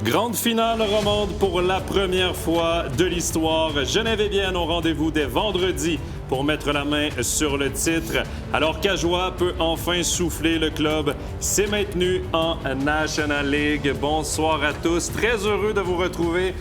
Grande finale romande pour la première fois de l'histoire. Genève et Bienne ont rendez-vous dès vendredi pour mettre la main sur le titre. Alors qu'Ajoie peut enfin souffler, le club s'est maintenu en National League. Bonsoir à tous. Très heureux de vous retrouver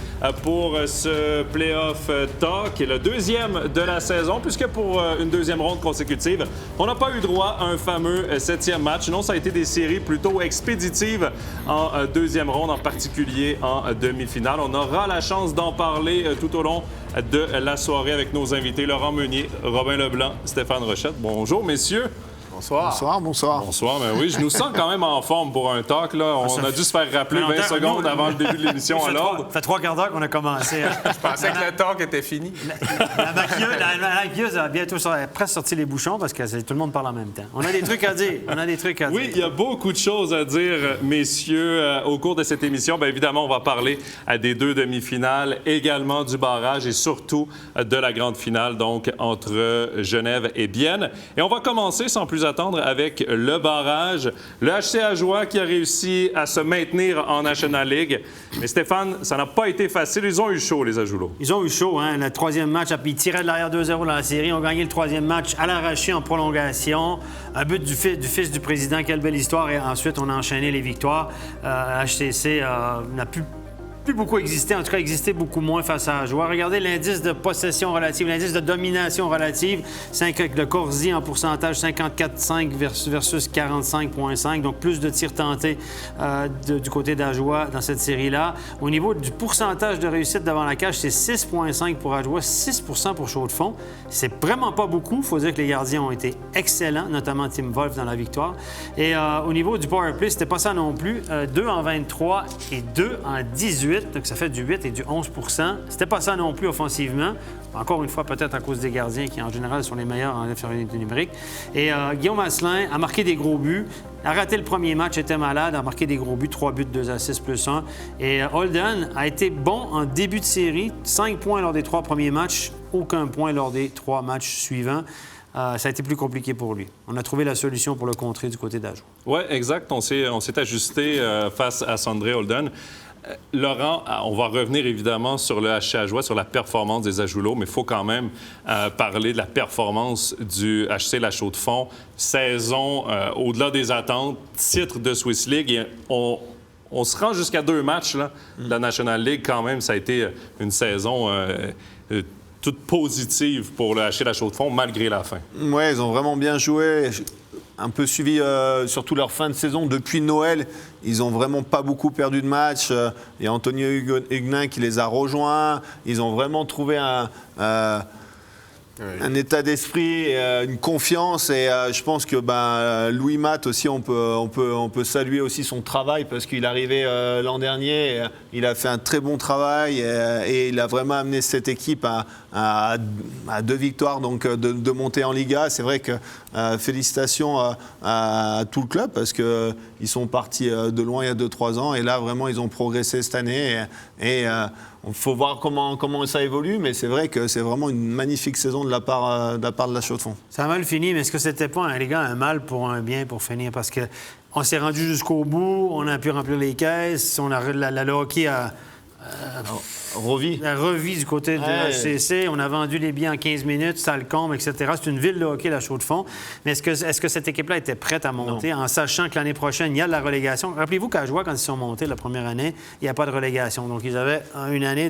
pour ce Playoff Talk, qui est le deuxième de la saison, puisque pour une deuxième ronde consécutive, on n'a pas eu droit à un fameux septième match. Non, ça a été des séries plutôt expéditives en deuxième ronde, en particulier en demi-finale. On aura la chance d'en parler tout au long de la soirée avec nos invités, Laurent Meunier, Robin Leblanc, Stéphane Rochette. Bonjour, messieurs. Bonsoir. Bonsoir, mais oui, je nous sens quand même en forme pour un talk. Là. On a dû se faire rappeler 20 secondes avant le début de l'émission à l'ordre. Ça fait 3 quarts d'heure qu'on a commencé. Je pensais que le talk était fini. La maquilleuse a bientôt presque sorti les bouchons parce que tout le monde parle en même temps. On a des trucs à dire. Oui, il y a beaucoup de choses à dire, messieurs, au cours de cette émission. Bien évidemment, on va parler des deux demi-finales, également du barrage et surtout de la grande finale, donc entre Genève et Bienne. Et on va commencer sans plus attendre avec le barrage. Le HC Ajoie qui a réussi à se maintenir en National League. Mais Stéphane, ça n'a pas été facile. Ils ont eu chaud, les Ajoulots. Ils ont eu chaud, hein? Le troisième match, ils tiraient de l'arrière 2-0 dans la série. Ils ont gagné le troisième match à l'arraché en prolongation. Un but du fils du président. Quelle belle histoire. Et ensuite, on a enchaîné les victoires. HCC n'a plus beaucoup existé, en tout cas existé beaucoup moins face à Ajoie. Regardez l'indice de possession relative, l'indice de domination relative, de Corsi en pourcentage 54,5 versus 45,5, donc plus de tirs tentés du côté d'Ajoie dans cette série-là. Au niveau du pourcentage de réussite devant la cage, c'est 6,5 pour Ajoie, 6 pour Chaux-de-Fonds. C'est vraiment pas beaucoup. Il faut dire que les gardiens ont été excellents, notamment Tim Wolf dans la victoire. Et au niveau du power play, c'était pas ça non plus. 2 en 23 et 2 en 18. Donc, ça fait du 8 et du 11 %. C'était pas ça non plus offensivement. Encore une fois, peut-être à cause des gardiens qui, en général, sont les meilleurs en infériorité numérique. Et Guillaume Asselin a marqué des gros buts. A raté le premier match, était malade, a marqué des gros buts, 3 buts, 2 assists plus 1. Et Holden a été bon en début de série. 5 points lors des 3 premiers matchs, aucun point lors des 3 matchs suivants. Ça a été plus compliqué pour lui. On a trouvé la solution pour le contrer du côté d'Ajoie. Oui, exact. On s'est ajusté face à Sandré Holden. Laurent, on va revenir évidemment sur le HC Ajoie, sur la performance des Ajoulots, mais il faut quand même parler de la performance du HC La Chaux-de-Fonds. Saison au-delà des attentes, titre de Swiss League. Et on se rend jusqu'à 2 matchs là, de la National League quand même. Ça a été une saison toute positive pour le HC La Chaux-de-Fonds, malgré la fin. Oui, ils ont vraiment bien joué. Un peu suivi surtout leur fin de saison. Depuis Noël, ils n'ont vraiment pas beaucoup perdu de match. Il y a Antonio Huguenin qui les a rejoints. Ils ont vraiment trouvé un état d'esprit, une confiance. Et je pense que Louis Matt aussi, on peut saluer aussi son travail parce qu'il est arrivé l'an dernier. Il a fait un très bon travail et il a vraiment amené cette équipe à 2 victoires, donc de monter en Liga. C'est vrai que félicitations à tout le club parce qu'ils sont partis de loin il y a 2-3 ans et là vraiment ils ont progressé cette année et il faut voir comment ça évolue, mais c'est vrai que c'est vraiment une magnifique saison de la part de la Chaux-de-Fonds. Ça a mal fini, mais est-ce que c'était pas, les gars, un mal pour un bien pour finir? Parce que on s'est rendu jusqu'au bout, on a pu remplir les caisses, on a le hockey a revis du côté de HCC. On a vendu les billets en 15 minutes, ça le comble, etc. C'est une ville de hockey, la Chaux-de-Fonds. Mais est-ce que cette équipe-là était prête à monter en sachant que l'année prochaine, il y a de la relégation? Rappelez-vous qu'à Ajoie, quand ils sont montés la première année, il n'y a pas de relégation. Donc, ils avaient une année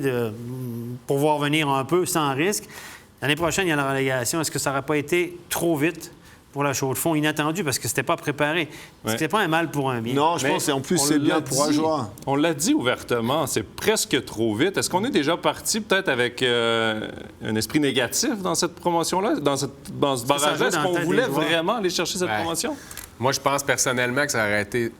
pour voir venir un peu sans risque. L'année prochaine, il y a la relégation. Est-ce que ça n'aurait pas été trop vite pour la Chaux-de-Fonds, inattendu, parce que c'était pas préparé? Est-ce que c'était pas un mal pour un bien? Non, je pense qu'en plus, c'est bien pour Ajoie. On l'a dit ouvertement, c'est presque trop vite. Est-ce qu'on est déjà parti peut-être avec un esprit négatif dans cette promotion-là, dans ce barrage-là? Est-ce qu'on voulait vraiment aller chercher cette promotion? Moi, je pense personnellement que ça aurait été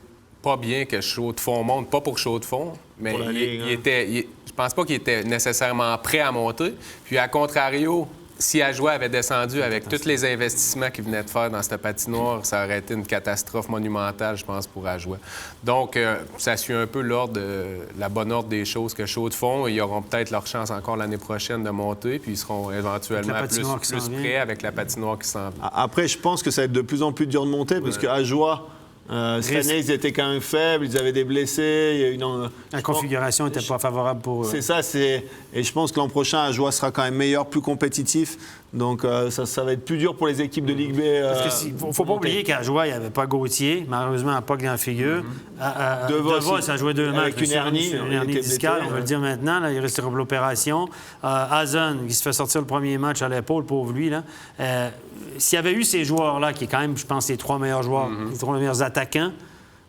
pas bien que Chaux-de-Fonds monte, pas pour Chaux-de-Fonds, mais je pense pas qu'il était nécessairement prêt à monter. Puis, à contrario, si Ajoie avait descendu avec tous les investissements qu'ils venaient de faire dans cette patinoire, ça aurait été une catastrophe monumentale, je pense, pour Ajoie. Donc, ça suit un peu la bonne ordre des choses que Chaux-de-Fonds. Ils auront peut-être leur chance encore l'année prochaine de monter, puis ils seront éventuellement plus prêts avec la patinoire qui s'en vient. Après, je pense que ça va être de plus en plus dur de monter, parce qu'Ajoie Cette année, ils étaient quand même faibles, ils avaient des blessés. Il y a la configuration n'était pas favorable pour eux. C'est ça, et je pense que l'an prochain, Ajoie sera quand même meilleur, plus compétitif. Donc ça va être plus dur pour les équipes de Ligue B. Parce qu'il ne faut pas oublier qu'à Ajoie, il n'y avait pas Gauthier, malheureusement, à pas dans la figure. Devos, ça a joué 2 matchs. Avec une hernie discale, on va le dire maintenant. Là, il reste pour l'opération. Hazen, qui se fait sortir le premier match à l'épaule, pauvre lui. S'il y avait eu ces joueurs-là, qui est quand même, je pense, les 3 meilleurs joueurs, les 3 meilleurs attaquants,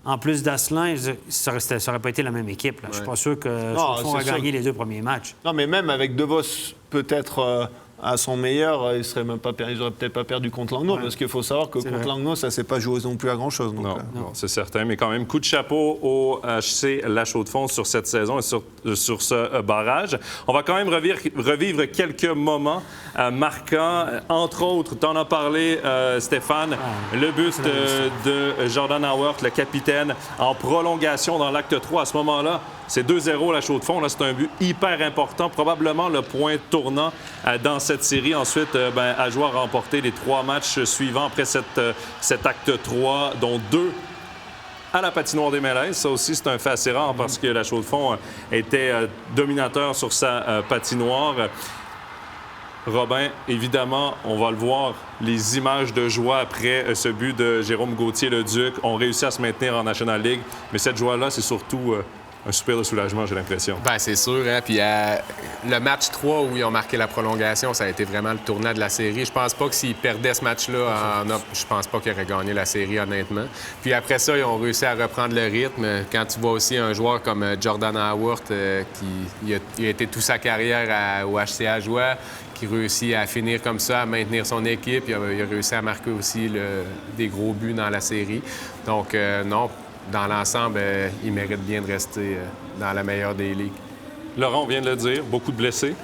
en plus d'Asselin, ça n'aurait pas été la même équipe. Là. Je ne suis pas sûr que Chaud-de-Fonds a gagné les 2 premiers matchs. Non, mais même avec Devos, peut-être à son meilleur, ils n'auraient peut-être pas perdu contre Langnau, parce qu'il faut savoir que contre Langnau, ça ne s'est pas joué non plus à grand-chose. Non, c'est certain. Mais quand même, coup de chapeau au HC La Chaux-de-Fonds sur cette saison et sur ce barrage. On va quand même revivre quelques moments marquants. Entre autres, tu en as parlé, Stéphane, le but de Jordan Howard, le capitaine, en prolongation dans l'acte 3. À ce moment-là, c'est 2-0 La Chaux-de-Fonds. Là, c'est un but hyper important, probablement le point tournant dans cette série. Ensuite, Ajoie a remporté les 3 matchs suivants après cet acte 3, dont 2 à la patinoire des Mélèzes. Ça aussi, c'est un fait assez rare parce que La Chaux-de-Fonds était dominateur sur sa patinoire. Robin, évidemment, on va le voir, les images de joie après ce but de Jérôme Gauthier-Leduc ont réussi à se maintenir en National League. Mais cette joie-là, c'est surtout un soupir de soulagement, j'ai l'impression. Bien, c'est sûr. Hein? Puis le match 3 où ils ont marqué la prolongation, ça a été vraiment le tournant de la série. Je pense pas que s'ils perdaient ce match-là, je pense pas qu'ils auraient gagné la série, honnêtement. Puis après ça, ils ont réussi à reprendre le rythme. Quand tu vois aussi un joueur comme Jordan Howard, qui a été toute sa carrière au HC Ajoie, qui réussit à finir comme ça, à maintenir son équipe. Il a réussi à marquer aussi des gros buts dans la série. Donc, non, dans l'ensemble, il mérite bien de rester dans la meilleure des ligues. Laurent, on vient de le dire, beaucoup de blessés.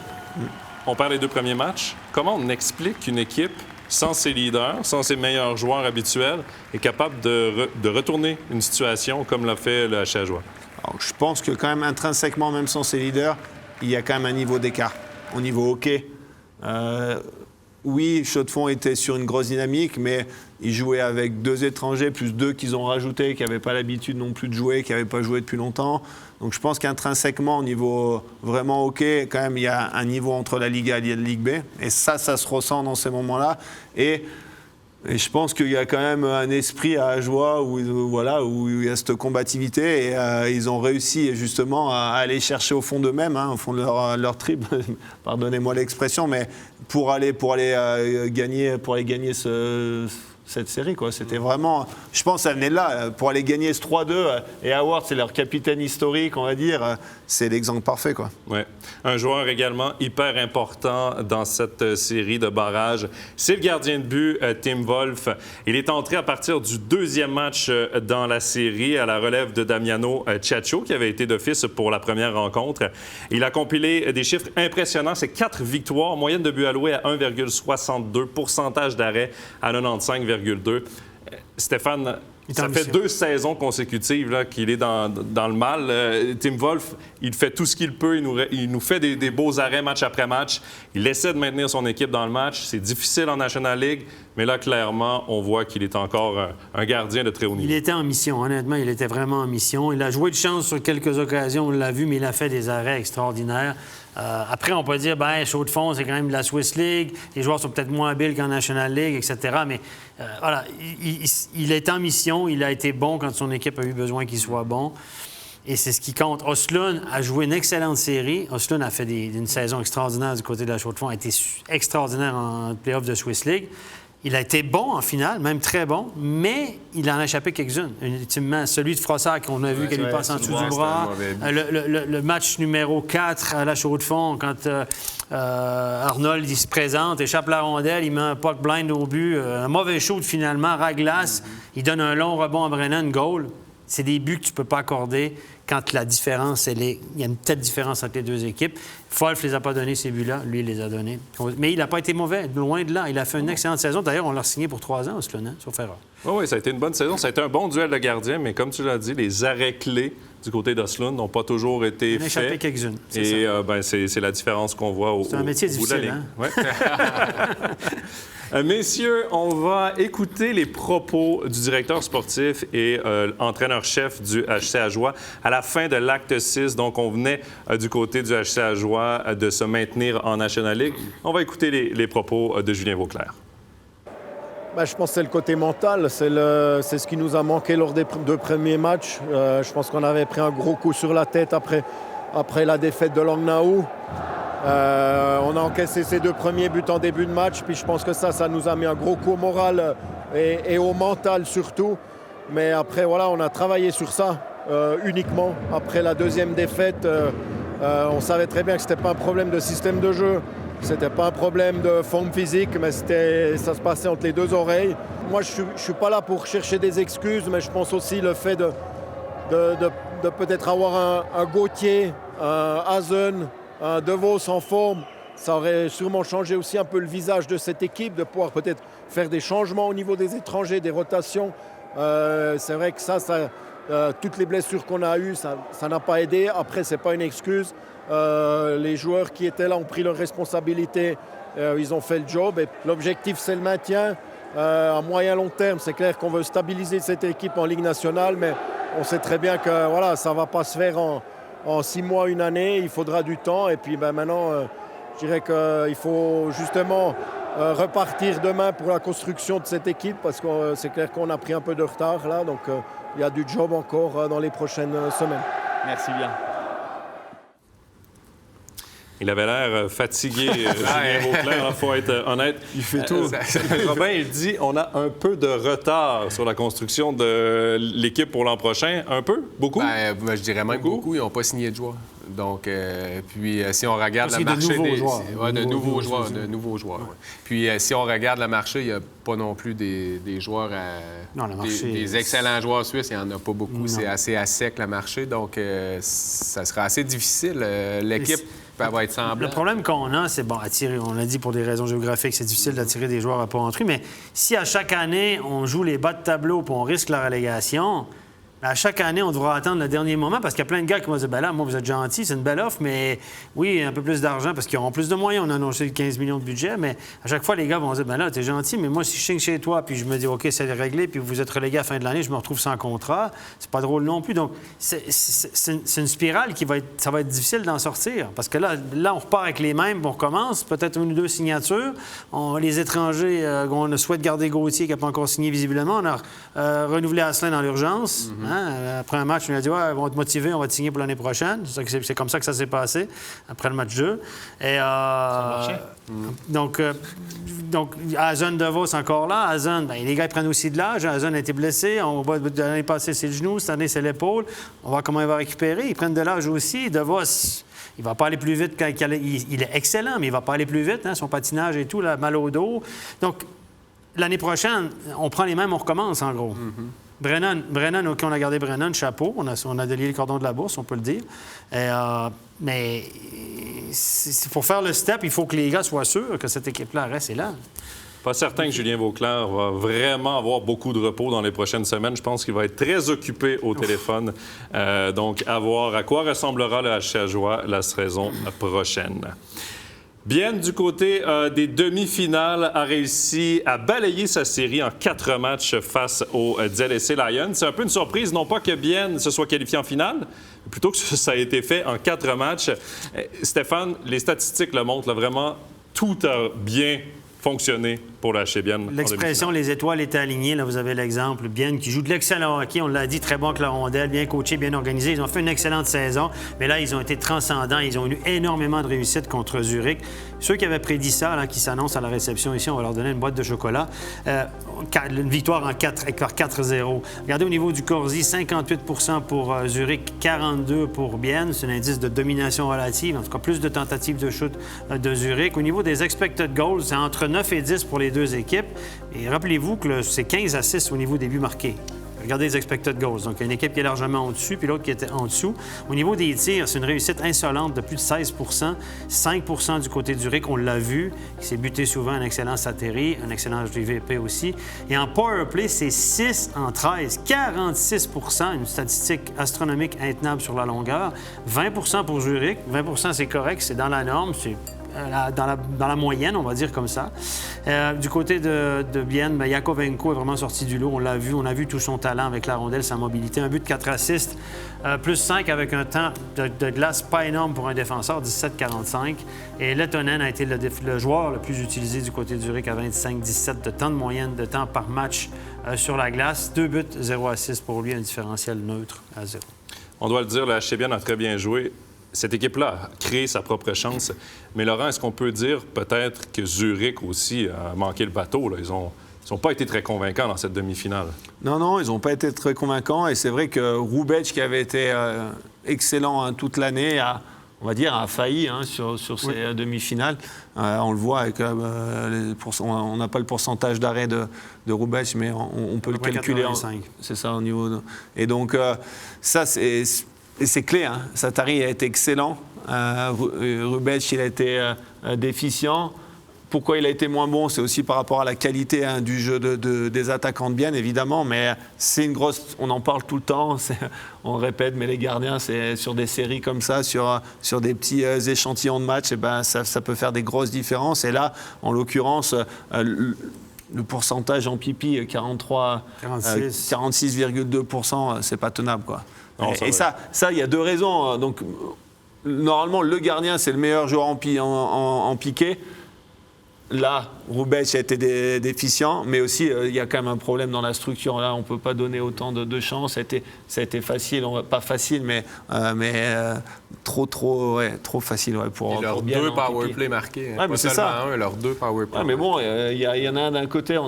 On perd les 2 premiers matchs. Comment on explique qu'une équipe, sans ses leaders, sans ses meilleurs joueurs habituels, est capable de retourner une situation comme l'a fait le HC Ajoie? Alors, je pense que quand même, intrinsèquement, même sans ses leaders, il y a quand même un niveau d'écart au niveau hockey. Oui, Chaux-de-Fonds était sur une grosse dynamique, mais ils jouaient avec 2 étrangers, plus 2 qu'ils ont rajoutés, qui n'avaient pas l'habitude non plus de jouer, qui n'avaient pas joué depuis longtemps. Donc je pense qu'intrinsèquement, au niveau vraiment hockey, quand même, il y a un niveau entre la Ligue A et la Ligue B. Et ça se ressent dans ces moments-là. Et je pense qu'il y a quand même un esprit à Ajoie où il y a cette combativité. Et ils ont réussi justement à aller chercher au fond d'eux-mêmes, au fond de leur trip, pardonnez-moi l'expression, mais pour aller gagner cette série, quoi. C'était vraiment... Je pense que ça venait de là. Pour aller gagner ce 3-2, et Howard, c'est leur capitaine historique, on va dire. C'est l'exemple parfait, quoi. Oui. Un joueur également hyper important dans cette série de barrages, c'est le gardien de but, Tim Wolf. Il est entré à partir du 2e match dans la série à la relève de Damiano Ciaccio, qui avait été d'office pour la première rencontre. Il a compilé des chiffres impressionnants. C'est 4 victoires, moyenne de but alloué à 1,62, pourcentage d'arrêt à 95,2. Stéphane, ça fait 2 saisons consécutives là, qu'il est dans le mal. Tim Wolf, il fait tout ce qu'il peut. Il nous fait des beaux arrêts match après match. Il essaie de maintenir son équipe dans le match. C'est difficile en National League, mais là, clairement, on voit qu'il est encore un gardien de très haut niveau. Il était en mission, honnêtement. Il était vraiment en mission. Il a joué de chance sur quelques occasions, on l'a vu, mais il a fait des arrêts extraordinaires. Après, on peut dire, Chaux-de-Fonds, c'est quand même de la Swiss League. Les joueurs sont peut-être moins habiles qu'en National League, etc. Mais voilà, il est en mission. Il a été bon quand son équipe a eu besoin qu'il soit bon. Et c'est ce qui compte. Oslund a joué une excellente série. Oslund a fait une saison extraordinaire du côté de la Chaux-de-Fonds. A été extraordinaire en play-off de Swiss League. Il a été bon en finale, même très bon, mais il en a échappé quelques-unes. Ultimement, celui de Frossard qu'on a vu, qui lui passe en dessous du bras. Le match numéro 4 à la Chaux-de-Fonds, quand Arnold il se présente, échappe la rondelle, il met un puck blind au but, un mauvais shoot finalement, raglace, il donne un long rebond à Brennan, goal. C'est des buts que tu ne peux pas accorder quand la différence, il y a une telle différence entre les 2 équipes. Wolf ne les a pas donnés, ces buts-là. Lui, il les a donnés. Mais il n'a pas été mauvais, loin de là. Il a fait une excellente saison. D'ailleurs, on l'a signé pour 3 ans, sauf erreur. Oui, ça a été une bonne saison. Ça a été un bon duel de gardien, mais comme tu l'as dit, les arrêts clés du côté d'Oslund n'ont pas toujours été faits. Échappé quelques-unes. Et c'est la différence qu'on voit au C'est un métier bout de la difficile, ligne. Ouais. Messieurs, on va écouter les propos du directeur sportif et entraîneur-chef du HC Ajoie à la fin de l'acte 6. Donc, on venait du côté du HC Ajoie de se maintenir en National League. On va écouter les propos de Julien Vauclair. Je pense que c'est le côté mental, c'est ce qui nous a manqué lors des 2 premiers matchs. Je pense qu'on avait pris un gros coup sur la tête après la défaite de Langnau. On a encaissé ces 2 premiers buts en début de match, puis je pense que ça nous a mis un gros coup au moral et au mental surtout. Mais après, voilà, on a travaillé sur ça uniquement. Après la 2e défaite, on savait très bien que ce n'était pas un problème de système de jeu. C'était pas un problème de forme physique, mais ça se passait entre les 2 oreilles. Moi, je suis pas là pour chercher des excuses, mais je pense aussi le fait de peut-être avoir un Gauthier, un Hazen, un DeVos en forme, ça aurait sûrement changé aussi un peu le visage de cette équipe, de pouvoir peut-être faire des changements au niveau des étrangers, des rotations. C'est vrai que toutes les blessures qu'on a eues, ça n'a pas aidé. Après, c'est pas une excuse. Les joueurs qui étaient là ont pris leurs responsabilités, ils ont fait le job et l'objectif c'est le maintien. À moyen long terme, c'est clair qu'on veut stabiliser cette équipe en Ligue nationale, mais on sait très bien que voilà, ça ne va pas se faire en 6 mois, 1 année, il faudra du temps et puis maintenant je dirais qu'il faut justement repartir demain pour la construction de cette équipe parce que c'est clair qu'on a pris un peu de retard là, donc il y a du job encore dans les prochaines semaines. Merci bien. Il avait l'air fatigué, Julien Vauclair, il faut être honnête. Il fait tout. Robin, il dit on a un peu de retard sur la construction de l'équipe pour l'an prochain. Un peu? Beaucoup? Je dirais même beaucoup. Ils n'ont pas signé de joueurs. Donc, puis si on regarde le marché... De nouveaux joueurs. Ouais. Puis si on regarde le marché, il n'y a pas non plus des joueurs... des excellents joueurs suisses, il n'y en a pas beaucoup. Non. C'est assez à sec, le marché. Donc, ça sera assez difficile. L'équipe... va être semblable. Le problème qu'on a, c'est, attirer, on l'a dit pour des raisons géographiques, c'est difficile d'attirer des joueurs à pas entrer, mais si à chaque année, on joue les bas de tableau et on risque la relégation, à chaque année, on devra attendre le dernier moment parce qu'il y a plein de gars qui vont dire là, moi, vous êtes gentils, c'est une belle offre, mais oui, un peu plus d'argent parce qu'ils auront plus de moyens. On a annoncé 15 millions de budget, mais à chaque fois, les gars vont dire là, t'es gentil, mais moi, si je signe chez toi puis je me dis OK, c'est réglé, puis vous êtes relégué à la fin de l'année, je me retrouve sans contrat, c'est pas drôle non plus. Donc, c'est une spirale ça va être difficile d'en sortir parce que là, on repart avec les mêmes, on recommence, peut-être 1 ou 2 signatures. Les étrangers, on souhaite garder Gauthier qui n'a pas encore signé visiblement. On a renouvelé Asselin dans l'urgence. Après un match, on a dit ils vont être motivés, on va te signer pour l'année prochaine. C'est comme ça que ça s'est passé après le match 2. Et, ça marchait. Donc, Hazen DeVos encore là. Hazen, les gars ils prennent aussi de l'âge. Hazen a été blessé. L'année passée, c'est le genou. Cette année, c'est l'épaule. On va voir comment il va récupérer. Ils prennent de l'âge aussi. DeVos, il ne va pas aller plus vite. Il est excellent, mais il ne va pas aller plus vite. Son patinage et tout, là, mal au dos. Donc, l'année prochaine, on prend les mêmes, on recommence, en gros. Brennan, OK, on a gardé Brennan, chapeau. On a délié le cordon de la bourse, on peut le dire. Mais pour faire le step, il faut que les gars soient sûrs que cette équipe-là reste là. Pas certain que Julien Vauclair va vraiment avoir beaucoup de repos dans les prochaines semaines. Je pense qu'il va être très occupé au téléphone. Donc, à voir à quoi ressemblera le HC Ajoie la saison prochaine. Bienne, du côté des demi-finales, a réussi à balayer sa série en 4 matchs face aux ZSC Lions. C'est un peu une surprise, non pas que Bienne se soit qualifié en finale, mais plutôt que ça a été fait en 4 matchs. Stéphane, les statistiques le montrent, là, vraiment, tout a bien fonctionné pour le HC Bienne. L'expression « les étoiles étaient alignées », là, vous avez l'exemple. Bienne qui joue de l'excellent hockey, on l'a dit, très bon avec la rondelle, bien coaché, bien organisé. Ils ont fait une excellente saison, mais là, ils ont été transcendants. Ils ont eu énormément de réussite contre Zurich. Ceux qui avaient prédit ça, là, qui s'annoncent à la réception ici, on va leur donner une boîte de chocolat. Une victoire par 4-0. Regardez au niveau du Corsi, 58 pour Zurich, 42 pour Bienne. C'est un indice de domination relative, en tout cas plus de tentatives de shoot de Zurich. Au niveau des expected goals, c'est entre 9 et 10 pour les deux équipes. Et rappelez-vous que c'est 15 à 6 au niveau des buts marqués. Regardez les expected goals. Donc, il y a une équipe qui est largement au-dessus, puis l'autre qui était en dessous. Au niveau des tirs, c'est une réussite insolente de plus de 16 5 du côté du RIC, on l'a vu. Il s'est buté souvent, un excellent Sateri, un excellent JVP aussi. Et en power play, c'est 6 en 13, 46 une statistique astronomique intenable sur la longueur. 20 pour Zurich. 20 c'est correct, c'est dans la norme, c'est dans la moyenne, on va dire comme ça. Du côté de Bienne, Yakovenko est vraiment sorti du lot. On l'a vu, on a vu tout son talent avec la rondelle, sa mobilité. Un but de 4 assists, plus 5 avec un temps de glace pas énorme pour un défenseur, 17-45. Et Lettonen a été le joueur le plus utilisé du côté du RIC à 25-17 de temps de moyenne de temps par match sur la glace. 2 buts, 0 assists pour lui, un différentiel neutre à 0. On doit le dire, le HC Bienne a très bien joué. Cette équipe-là a créé sa propre chance. Mais Laurent, est-ce qu'on peut dire peut-être que Zurich aussi a manqué le bateau? Là? Ils n'ont pas été très convaincants dans cette demi-finale. Non, ils n'ont pas été très convaincants. Et c'est vrai que Roubec, qui avait été excellent toute l'année, a failli sur ces demi-finales. On le voit avec on n'a pas le pourcentage d'arrêt de Roubec, mais on peut le calculer. C'est ça au niveau. Et donc ça c'est clé. Satari a été excellent. Roubec, il a été déficient. Pourquoi il a été moins bon? C'est aussi par rapport à la qualité du jeu des attaquants de Bienne, évidemment, mais c'est une grosse... On en parle tout le temps, on répète, mais les gardiens, c'est sur des séries comme ça, sur des petits échantillons de matchs, ça peut faire des grosses différences. Et là, en l'occurrence, le pourcentage en pipi, 46,2%, c'est pas tenable, quoi. Non, et ça, il y a deux raisons. Donc, normalement, le gardien, c'est le meilleur joueur en piqué. Là, Roubec a été déficient, mais aussi, il y a quand même un problème dans la structure. Là, on ne peut pas donner autant de chances. Ça a été facile, pas facile, mais trop facile pour leurs bien 2 powerplay marqués. Ouais, mais c'est ça. Leurs 2 powerplay. Ouais, mais bon, il y en a un d'un côté,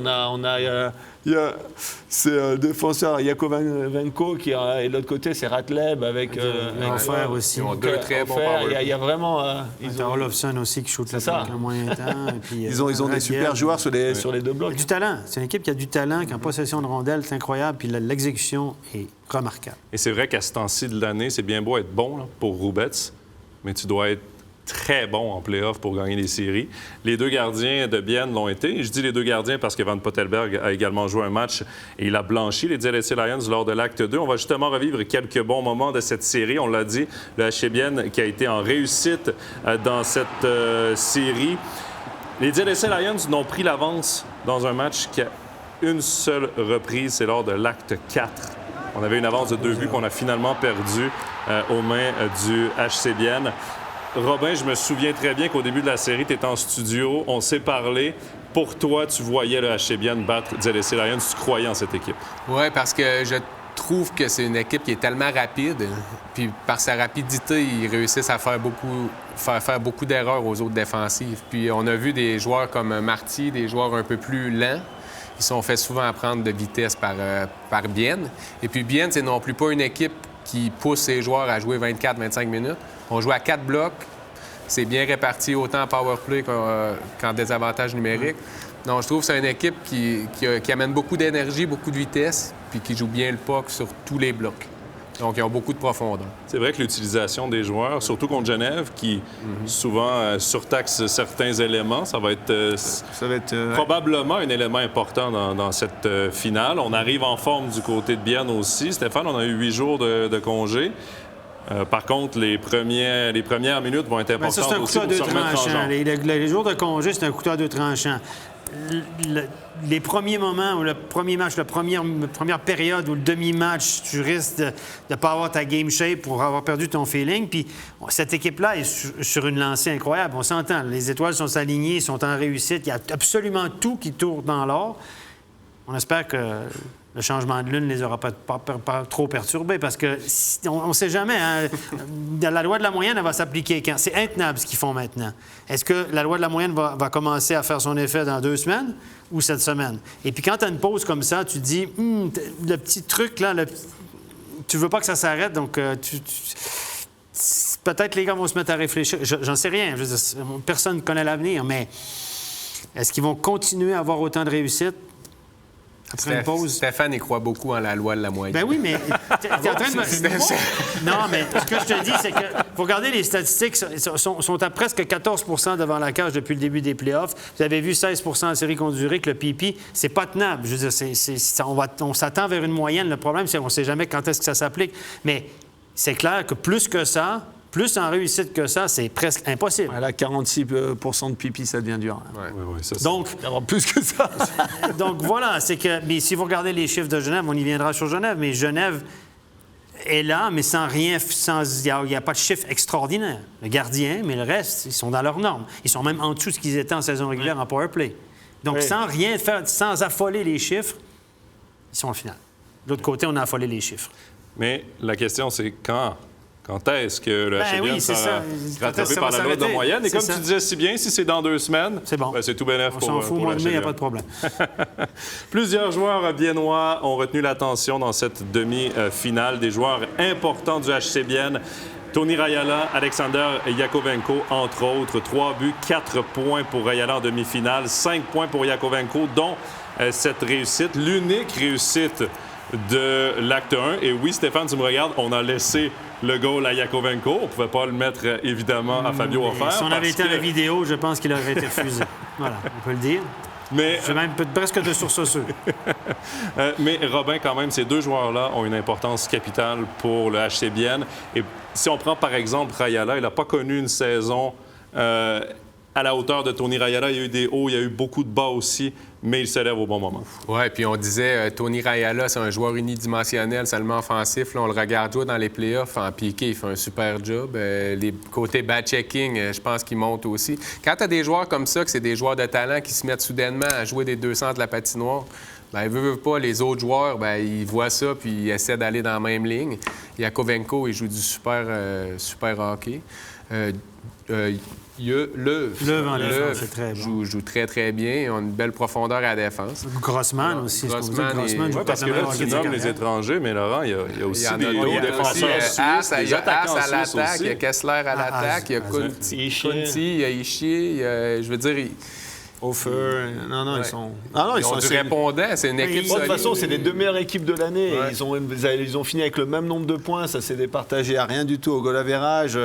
c'est le défenseur Yakovenko et de l'autre côté, c'est Ratleb avec Enfer aussi. Ils ont 2 très bons powerplay. Il y a vraiment... Ils ont Olofsson aussi qui shoot le moyen temps. Et puis, ils ont des super joueurs sur les deux blocs. Il y a du talent. C'est une équipe qui a du talent, qui a en possession de rondelles, c'est incroyable. Puis l'exécution est remarquable. Et c'est vrai qu'à ce temps-ci de l'année, c'est bien beau être bon là, pour Roubec, mais tu dois être très bon en play-off pour gagner des séries. Les 2 gardiens de Bienne l'ont été. Je dis les 2 gardiens parce que Van Pottelberg a également joué un match et il a blanchi les DLSC Lions lors de l'acte 2. On va justement revivre quelques bons moments de cette série. On l'a dit, le HC Bienne qui a été en réussite dans cette série. Les DLSC Lions n'ont pris l'avance dans un match qu'à une seule reprise, c'est lors de l'acte 4. On avait une avance de 2 buts qu'on a finalement perdu aux mains du HC Bienne. Robin, je me souviens très bien qu'au début de la série, tu étais en studio, on s'est parlé. Pour toi, tu voyais le HC Bienne battre DLSC Lions, tu croyais en cette équipe? Oui, parce que je trouve que c'est une équipe qui est tellement rapide, puis par sa rapidité, ils réussissent à faire beaucoup d'erreurs aux autres défensives. Puis on a vu des joueurs comme Marty, des joueurs un peu plus lents. Ils sont fait souvent prendre de vitesse par Bienne. Et puis Bienne, c'est non plus pas une équipe qui pousse ses joueurs à jouer 24-25 minutes. On joue à 4 blocs. C'est bien réparti autant en power play qu'en désavantage numérique. Donc, je trouve que c'est une équipe qui amène beaucoup d'énergie, beaucoup de vitesse, puis qui joue bien le puck sur tous les blocs. Donc, ils ont beaucoup de profondeur. C'est vrai que l'utilisation des joueurs, surtout contre Genève, qui souvent surtaxe certains éléments, ça va être probablement un élément important dans cette finale. On arrive en forme du côté de Bienne aussi. Stéphane, on a eu 8 jours de congé. Par contre, les premières minutes vont être importantes aussi pour se remettre en jambe. Les jours de congé, c'est un couteau à 2 tranchants. Les premiers moments, ou le premier match, la première période ou le demi-match, tu risques de ne pas avoir ta game shape pour avoir perdu ton feeling. Puis cette équipe-là est sur une lancée incroyable. On s'entend, les étoiles sont alignées, sont en réussite. Il y a absolument tout qui tourne dans l'or. On espère que le changement de lune ne les aura pas trop perturbés parce que on ne sait jamais. Hein? La loi de la moyenne, elle va s'appliquer quand? C'est intenable ce qu'ils font maintenant. Est-ce que la loi de la moyenne va commencer à faire son effet dans 2 semaines ou cette semaine? Et puis quand tu as une pause comme ça, tu te dis, le petit truc là, tu veux pas que ça s'arrête, donc peut-être les gars vont se mettre à réfléchir. J'en sais rien. Personne ne connaît l'avenir, mais est-ce qu'ils vont continuer à avoir autant de réussite? Après une pause. Stéphane, il croit beaucoup en la loi de la moyenne. Ben oui, mais t'es en train de me... Non, mais ce que je te dis, c'est que vous regardez les statistiques, sont à presque 14 % devant la cage depuis le début des playoffs. Vous avez vu 16 % en série contre Zurich, le pipi, c'est pas tenable. Je veux dire, on s'attend vers une moyenne. Le problème, c'est qu'on ne sait jamais quand est-ce que ça s'applique. Mais c'est clair que plus que ça, plus en réussite que ça, c'est presque impossible. Là, 46 % de pipi, ça devient dur. Oui, ça, Donc, Plus que ça. donc voilà, c'est que... Mais si vous regardez les chiffres de Genève, on y viendra sur Genève, mais Genève est là, mais sans rien... Il n'y a pas de chiffre extraordinaire. Le gardien, mais le reste, ils sont dans leurs normes. Ils sont même en dessous de ce qu'ils étaient en saison régulière en power play. Donc, sans rien faire, sans affoler les chiffres, ils sont en finale. De l'autre côté, on a affolé les chiffres. Mais la question, c'est quand? Quand est-ce que le HBN sera rattrapé ça par va la loi de s'arrêter? moyenne? Et C'est comme ça. tu disais si bien, si c'est dans 2 semaines, C'est bon. ben, c'est tout bénef On pour s'en fout, pour mois de mai, il n'y a l'HBN. pas de problème. Plusieurs joueurs viennois ont retenu l'attention dans cette demi-finale. Des joueurs importants du HCBN. Tony Rayala, Alexander Yakovenko, entre autres. 3 buts, 4 points pour Rayala en demi-finale, 5 points pour Yakovenko, dont cette réussite, l'unique réussite de l'acte 1. Et oui, Stéphane, tu me regardes, on a laissé le goal à Yakovenko. On ne pouvait pas le mettre, évidemment, à Fabio Offert. Si on avait été à la vidéo, je pense qu'il aurait été refusé. Voilà, on peut le dire. Mais, J'ai même presque de sources sûres. mais Robin, quand même, ces 2 joueurs-là ont une importance capitale pour le HCBN. Et si on prend, par exemple, Rayala, il n'a pas connu une saison à la hauteur de Tony Rayala. Il y a eu des hauts, il y a eu beaucoup de bas aussi, mais il se lève au bon moment. Oui, puis on disait, Tony Rayala, c'est un joueur unidimensionnel, seulement offensif. Là, on le regarde jouer dans les playoffs en piqué, il fait un super job. Les côtés bad-checking, je pense qu'il monte aussi. Quand tu as des joueurs comme ça, que c'est des joueurs de talent qui se mettent soudainement à jouer des 200 de la patinoire, bien, veut pas, les autres joueurs, bien, ils voient ça puis ils essaient d'aller dans la même ligne. Yakovenko, il joue du super hockey. Löw en défense, c'est très bon. joue très, très bien. Ils ont une belle profondeur à la défense. Grossman aussi. Grossman Grossman joue Oui, parce que là, peut-être tu le meilleur nommes hockey de les sa étrangers, mais Laurent, il y a aussi des hauts aussi, défenseurs suisses, il y des a attaquants Haas à suisses l'attaque, aussi. il y a Kessler à l'attaque, il y a Ishii. Kunti, il y a Ishii. Je veux dire, Au feu. Non, ils sont. Ah non, ils ont du c'est- répondant. C'est une équipe De toute solide. façon, c'est les 2 meilleures équipes de l'année. Ouais. Ils ont fini avec le même nombre de points. Ça s'est départagé à rien du tout au goal average.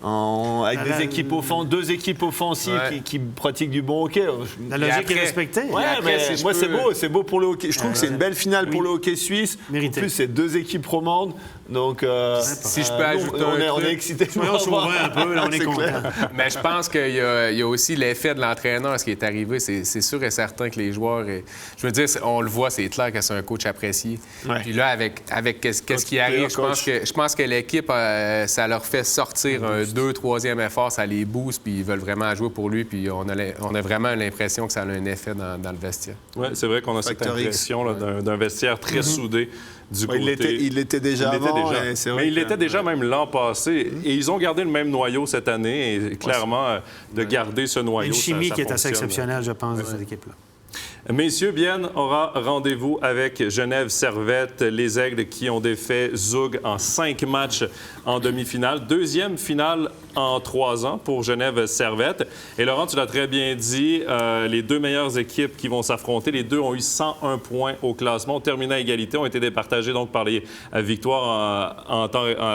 Avec des équipes 2 équipes offensives Ouais. qui pratiquent du bon hockey. La logique après- est respectée. Ouais, après, mais si je moi, peux- c'est beau pour le hockey. Je trouve que c'est une belle finale pour le hockey suisse. Mérité. En plus, c'est 2 équipes romandes. Donc, Si je peux ajouter un on truc. est excités. Soyons chauvins un peu, là, on est C'est content. clair. Mais je pense qu'il y a aussi l'effet de l'entraîneur, ce qui est arrivé. C'est sûr et certain que les joueurs... Je veux dire, on le voit, c'est clair que c'est un coach apprécié. Ouais. Puis là, avec qu'est-ce qui arrive, je pense que l'équipe, ça leur fait sortir un 2e, 3e effort, ça les booste, puis ils veulent vraiment jouer pour lui, puis on a vraiment l'impression que ça a un effet dans le vestiaire. Oui, c'est vrai qu'on a cette Facteur X. impression là, d'un vestiaire très soudé du Ouais, côté... il l'était déjà Il l'était avant. déjà. et c'est vrai Mais il que- l'était déjà même l'an passé. Et ils ont gardé le même noyau cette année. Et clairement, de garder ce Il y a noyau, une chimie ça qui est assez fonctionne. exceptionnelle, je pense, de cette équipe-là. Messieurs, Bienne aura rendez-vous avec Genève Servette, les Aigles qui ont défait Zug en 5 matchs en demi-finale. 2e finale en 3 ans pour Genève Servette. Et Laurent, tu l'as très bien dit, les 2 meilleures équipes qui vont s'affronter, les 2 ont eu 101 points au classement, ont terminé à égalité, ont été départagés donc par les victoires,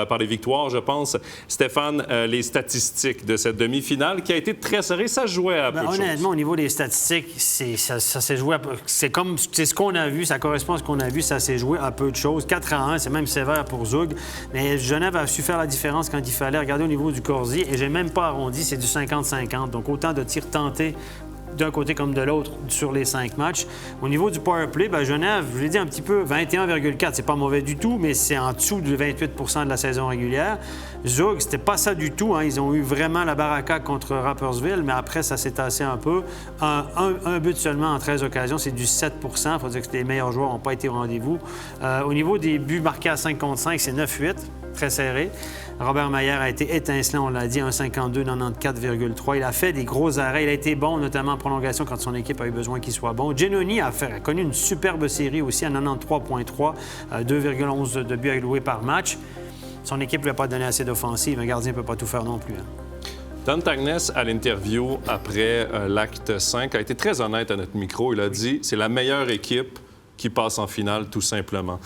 par les victoires, je pense. Stéphane, les statistiques de cette demi-finale qui a été très serrée, ça jouait à peu de choses. Honnêtement, au niveau des statistiques, ça s'est joué c'est ce qu'on a vu, ça correspond à ce qu'on a vu, ça s'est joué à peu de choses. 4-1, c'est même sévère pour Zug. Mais Genève a su faire la différence quand il fallait. Regarder au niveau du Corsi, et j'ai même pas arrondi, c'est du 50-50. Donc autant de tirs tentés d'un côté comme de l'autre sur les 5 matchs. Au niveau du power play, Genève, je l'ai dit un petit peu, 21,4. C'est pas mauvais du tout, mais c'est en dessous du 28 % de la saison régulière. Zug, c'était pas ça du tout. Ils ont eu vraiment la baraka contre Rapperswil, mais après, ça s'est tassé un peu. Un but seulement en 13 occasions, c'est du 7 % Il faut dire que les meilleurs joueurs n'ont pas été au rendez-vous. Au niveau des buts marqués à 5 contre 5, c'est 9-8, très serré. Robert Mayer a été étincelant, on l'a dit, 1,52, 94,3. Il a fait des gros arrêts. Il a été bon, notamment en prolongation, quand son équipe a eu besoin qu'il soit bon. Giannoni a connu une superbe série aussi à 93,3, 2,11 de buts alloués par match. Son équipe ne lui a pas donné assez d'offensive. Un gardien ne peut pas tout faire non plus. Don Tagnes, à l'interview après l'acte 5, a été très honnête à notre micro. Il a dit c'est la meilleure équipe qui passe en finale, tout simplement.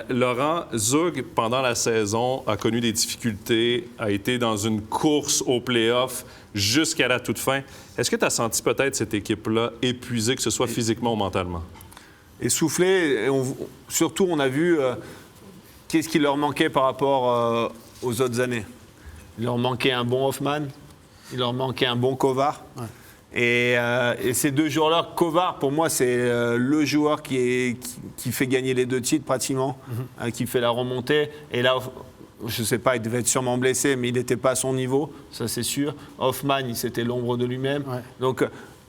Laurent, Zug, pendant la saison, a connu des difficultés, a été dans une course aux playoffs jusqu'à la toute fin. Est-ce que tu as senti peut-être cette équipe-là épuisée, que ce soit physiquement ou mentalement? Essoufflé. Surtout, on a vu qu'est-ce qui leur manquait par rapport aux autres années. Il leur manquait un bon Hoffman, il leur manquait un bon Kovar. Ouais. Et ces deux joueurs-là, Kovar, pour moi, c'est le joueur qui fait gagner les 2 titres pratiquement, qui fait la remontée. Et là, je ne sais pas, il devait être sûrement blessé, mais il n'était pas à son niveau, ça c'est sûr. Hoffman, c'était l'ombre de lui-même. Ouais. Donc,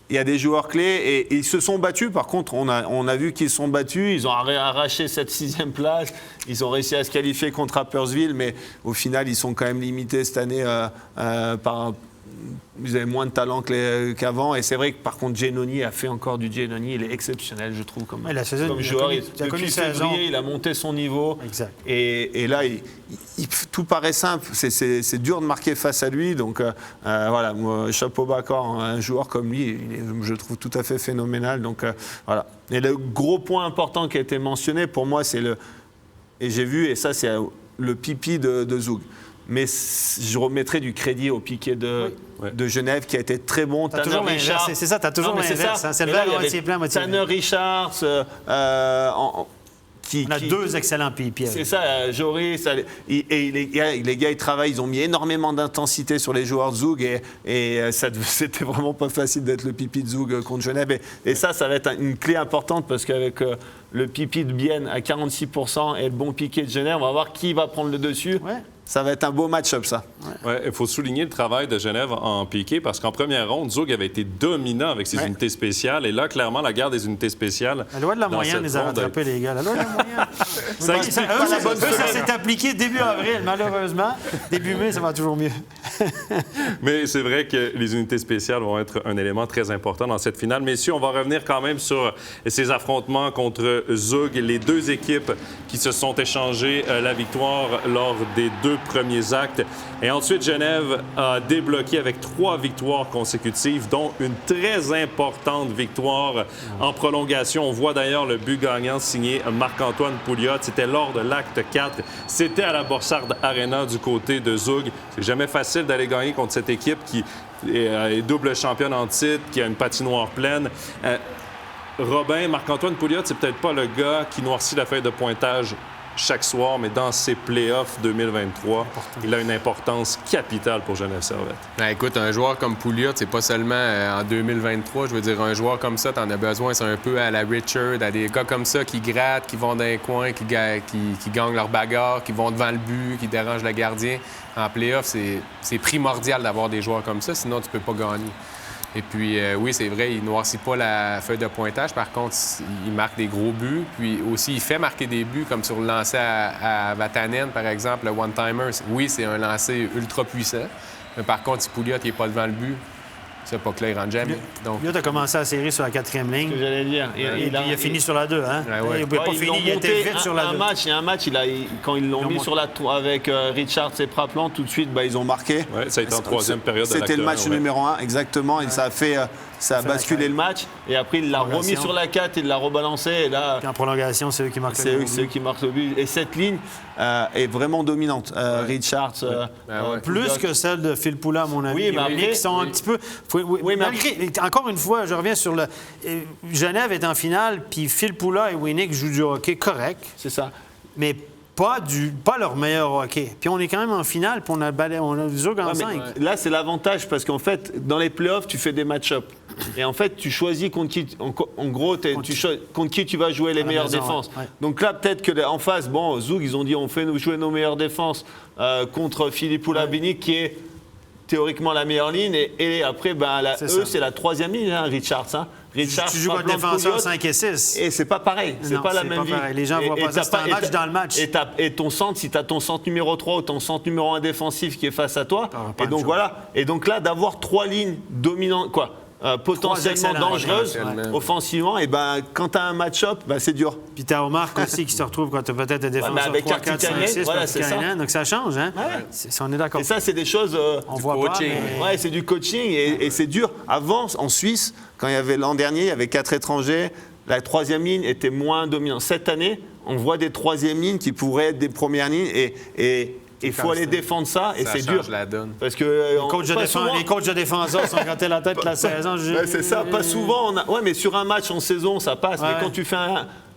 il y a des joueurs clés et ils se sont battus. Par contre, on a vu qu'ils se sont battus. Ils ont arraché cette 6e place. Ils ont réussi à se qualifier contre Rapperswil, mais au final, ils sont quand même limités cette année par... Ils avaient moins de talent qu'avant. Et c'est vrai que, par contre, Giannoni a fait encore du Giannoni. Il est exceptionnel, je trouve, comme joueur. Depuis février, il a monté son niveau. Exact. Et là, tout paraît simple. C'est dur de marquer face à lui. Donc, voilà, moi, chapeau bas encore. Un joueur comme lui, je le trouve tout à fait phénoménal. Donc, voilà. Et le gros point important qui a été mentionné, pour moi, c'est le... Et j'ai vu, et ça, c'est le pipi de Zug. Mais je remettrai du crédit au piqué de Genève qui a été très bon. Tanner Richards, c'est ça, tu as toujours l'inverse. C'est le verre moitié plein, moitié Tanner Richards. On a 2 excellents pieds. C'est ça, Joris. Et les gars, ils travaillent, ils ont mis énormément d'intensité sur les joueurs de Zug. Et c'était vraiment pas facile d'être le pipi de Zug contre Genève. Et ça va être une clé importante parce qu'avec le pipi de Bienne à 46% et le bon piqué de Genève, on va voir qui va prendre le dessus. Ouais. Ça va être un beau match-up, ça. Ouais, il faut souligner le travail de Genève en piqué parce qu'en première ronde, Zug avait été dominant avec ses unités spéciales. Et là, clairement, la guerre des unités spéciales. La loi de la moyenne les a rattrapés, les gars. La loi de la moyenne. ça s'est appliqué début avril, malheureusement. Début mai, ça va toujours mieux. Mais c'est vrai que les unités spéciales vont être un élément très important dans cette finale. Messieurs, on va revenir quand même sur ces affrontements contre Zug. Les 2 équipes qui se sont échangées la victoire lors des 2 premiers actes. Et ensuite, Genève a débloqué avec 3 victoires consécutives, dont une très importante victoire en prolongation. On voit d'ailleurs le but gagnant signé Marc-Antoine Pouliot. C'était lors de l'acte 4. C'était à la Borsard Arena du côté de Zug. C'est jamais facile d'aller gagner contre cette équipe qui est double championne en titre, qui a une patinoire pleine. Robin, Marc-Antoine Pouliot, c'est peut-être pas le gars qui noircit la feuille de pointage chaque soir, mais dans ces playoffs 2023, il a une importance capitale pour Genève Servette. Ben, écoute, un joueur comme Pouliot, c'est pas seulement en 2023. Je veux dire, un joueur comme ça, t'en as besoin. C'est un peu à la Richard, à des gars comme ça qui grattent, qui vont dans les coins, qui gagnent leur bagarre, qui vont devant le but, qui dérangent le gardien. En playoff, c'est primordial d'avoir des joueurs comme ça, sinon tu peux pas gagner. Et puis, oui, c'est vrai, il ne noircit pas la feuille de pointage. Par contre, il marque des gros buts. Puis aussi, il fait marquer des buts, comme sur le lancer à Vatanen, par exemple, le one-timer. Oui, c'est un lancer ultra puissant. Mais par contre, si Pouliot n'est pas devant le but, c'est pas clair, il rentre jamais. Pouliot a commencé la série sur la 4e ligne. C'est ce que j'allais dire. Il a fini sur la 2. Hein? Ouais. Il n'a pas fini, il était vite sur la 2. Il y a un match, quand ils l'ont mis sur la 3 avec Richards et Praplan, tout de suite, ils ont marqué. Ouais, ça a été en 3e période. C'était le match numéro 1, exactement. Et ça a basculé le match. Et après, il l'a remis sur la 4, il l'a rebalancé. Et là, en prolongation, c'est eux qui marquent le but. C'est eux qui marquent le but. Et cette ligne est vraiment dominante. Richards. Plus que celle de Phil Poula, à mon avis. Oui, mais après, qui sont un petit peu. Encore une fois, je reviens sur le. Genève est en finale, puis Phil Poula et Winnick jouent du hockey correct. C'est ça. Mais pas leur meilleur hockey. Puis on est quand même en finale, puis on a du Zug en 5. Là, c'est l'avantage, parce qu'en fait, dans les playoffs, tu fais des match-ups. Et en fait, tu choisis contre qui, contre qui tu vas jouer les meilleures défenses. Ouais. Donc là, peut-être qu'en face, Zug, ils ont dit on fait jouer nos meilleures défenses contre Philippe Oulabini, qui est théoriquement la meilleure ligne. Et après, c'est la 3e ligne, Richards. Richards, tu joues contre défenseur 5 et 6. Et c'est pas pareil. C'est pas la même vie. Les gens ne voient pas ça. C'est un match dans le match. Et ton centre, si tu as ton centre numéro 3 ou ton centre numéro 1 défensif qui est face à toi. Et donc voilà. Et donc là, d'avoir 3 lignes dominantes, potentiellement dangereuses offensivement, et quand tu as un match-up, c'est dur. Puis tu as Omar aussi qui se retrouve quand tu as peut-être des défenseurs 3, 4, 5, 6, donc ça change. Hein? On est d'accord. Et ça, c'est des choses... on voit coaching. Pas, c'est du coaching et c'est dur. Avant, en Suisse, quand il y avait l'an dernier, il y avait 4 étrangers. la troisième ligne était moins dominante. Cette année, on voit des troisièmes lignes qui pourraient être des premières lignes et il faut aller défendre ça et c'est dur. La donne. Parce que Les coachs de défenseurs sont grattés la tête la saison. c'est ça, pas souvent. Ouais, mais sur un match en saison, ça passe. Ouais. Mais quand tu fais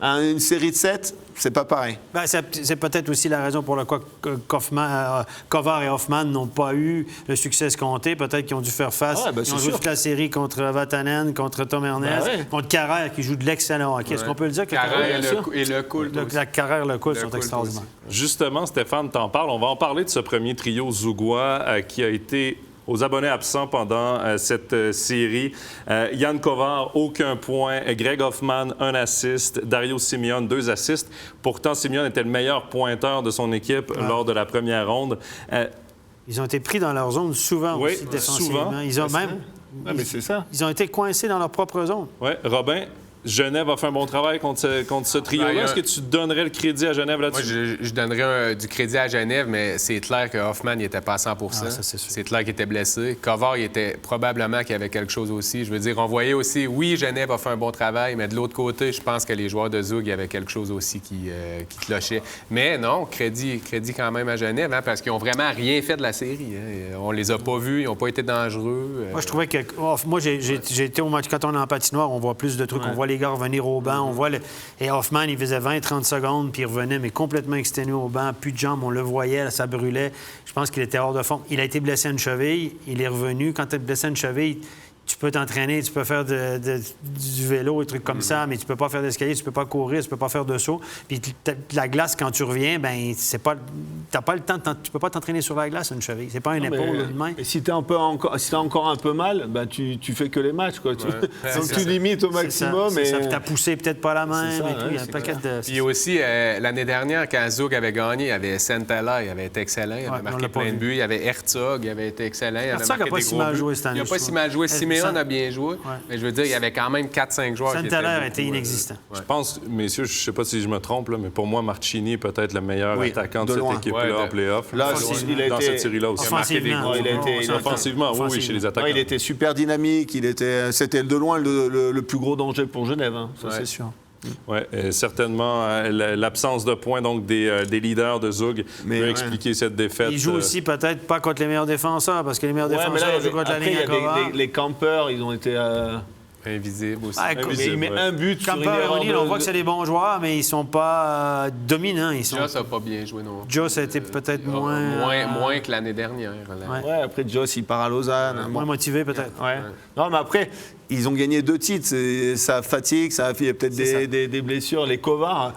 une série de 7, c'est pas pareil. Ben, c'est peut-être aussi la raison pour laquelle Kovar et Hoffman n'ont pas eu le succès escompté. Peut-être qu'ils ont dû faire face. Ils ont joué toute la série contre Vatanen, contre Tom Ernest, contre Carrère qui joue de l'excellent hockey. Est-ce qu'on peut le dire que Carrère et le Cool. La Carrère et le Cool sont extraordinaires. Justement, Stéphane t'en parle. On va en parler de ce premier trio zougois qui a été aux abonnés absents pendant cette série. Yann Kovar, aucun point. Greg Hoffman, 1 assist. Dario Simeone, 2 assists. Pourtant, Simeone était le meilleur pointeur de son équipe lors de la première ronde. Ils ont été pris dans leur zone souvent aussi défensivement. Souvent. Ils ont même... mais c'est ça. Ils ont été coincés dans leur propre zone. Oui, Robin, Genève a fait un bon travail contre ce trio-là. Est-ce que tu donnerais le crédit à Genève là-dessus? Moi, je donnerais du crédit à Genève, mais c'est clair que Hoffman n'était pas à 100 ça, c'est sûr. C'est clair qu'il était blessé. Kovar, il était probablement qu'il y avait quelque chose aussi. Je veux dire, on voyait aussi, oui, Genève a fait un bon travail, mais de l'autre côté, je pense que les joueurs de Zug, il y avait quelque chose aussi qui clochait. Mais non, crédit quand même à Genève, parce qu'ils n'ont vraiment rien fait de la série. On les a pas vus, ils n'ont pas été dangereux. Moi, je trouvais que... moi, j'ai été au match, quand on est en patinoire, on voit plus de trucs. On voit les gars revenir au banc. On voit et Hoffman, il faisait 20-30 secondes, puis il revenait, mais complètement exténué au banc. Plus de jambes, on le voyait, là, ça brûlait. Je pense qu'il était hors de forme. Il a été blessé à une cheville. Il est revenu. Quand tu es blessé à une cheville, tu peux t'entraîner, tu peux faire du vélo, des trucs comme ça, mais tu peux pas faire d'escalier, tu peux pas courir, tu peux pas faire de saut. Puis la glace, quand tu reviens, ben c'est pas... T'as pas le temps, tu peux pas t'entraîner sur la glace, une cheville. C'est pas une épaule, une main. Et si t'as encore un peu mal, ben tu fais que les matchs, quoi. Donc tu limites au maximum. C'est ça. Puis t'as poussé peut-être pas la main, mais tout. Il y a un paquet de... Puis aussi, l'année dernière, quand Zug avait gagné, il y avait Santala, il avait été excellent, il avait marqué plein de buts. Il y avait Herzog, il avait été excellent. Herzog n'a pas si mal joué cette année. Il n'a pas si mal joué. Simeone a bien joué, mais je veux dire, il y avait quand même 4-5 joueurs qui étaient Saint-Hilaire était inexistant. Je pense, messieurs, je ne sais pas si je me trompe, là, mais pour moi, Marchini est peut-être le meilleur attaquant de cette équipe-là en play-off. Là, dans cette série-là aussi. Offensivement, oui, chez les attaquants. Il était super dynamique. C'était de loin le plus gros danger pour Genève, ça c'est sûr. Oui, certainement. L'absence de points donc des leaders de Zug peut expliquer cette défaite. Il joue aussi peut-être pas contre les meilleurs défenseurs, parce que les meilleurs défenseurs jouent contre la ligne à Kovar. Les campeurs, ils ont été... invisibles aussi. Il met un but sur une erreur on voit que c'est des bons joueurs, mais ils sont pas dominants. Joss n'a pas bien joué non plus. Joss a été peut-être moins que l'année dernière. Ouais, après Joss, il part à Lausanne. Moins motivé peut-être. Ouais. Non, mais après, ils ont gagné 2 titres. Ça fatigue, il y a peut-être des blessures. Les Kovar...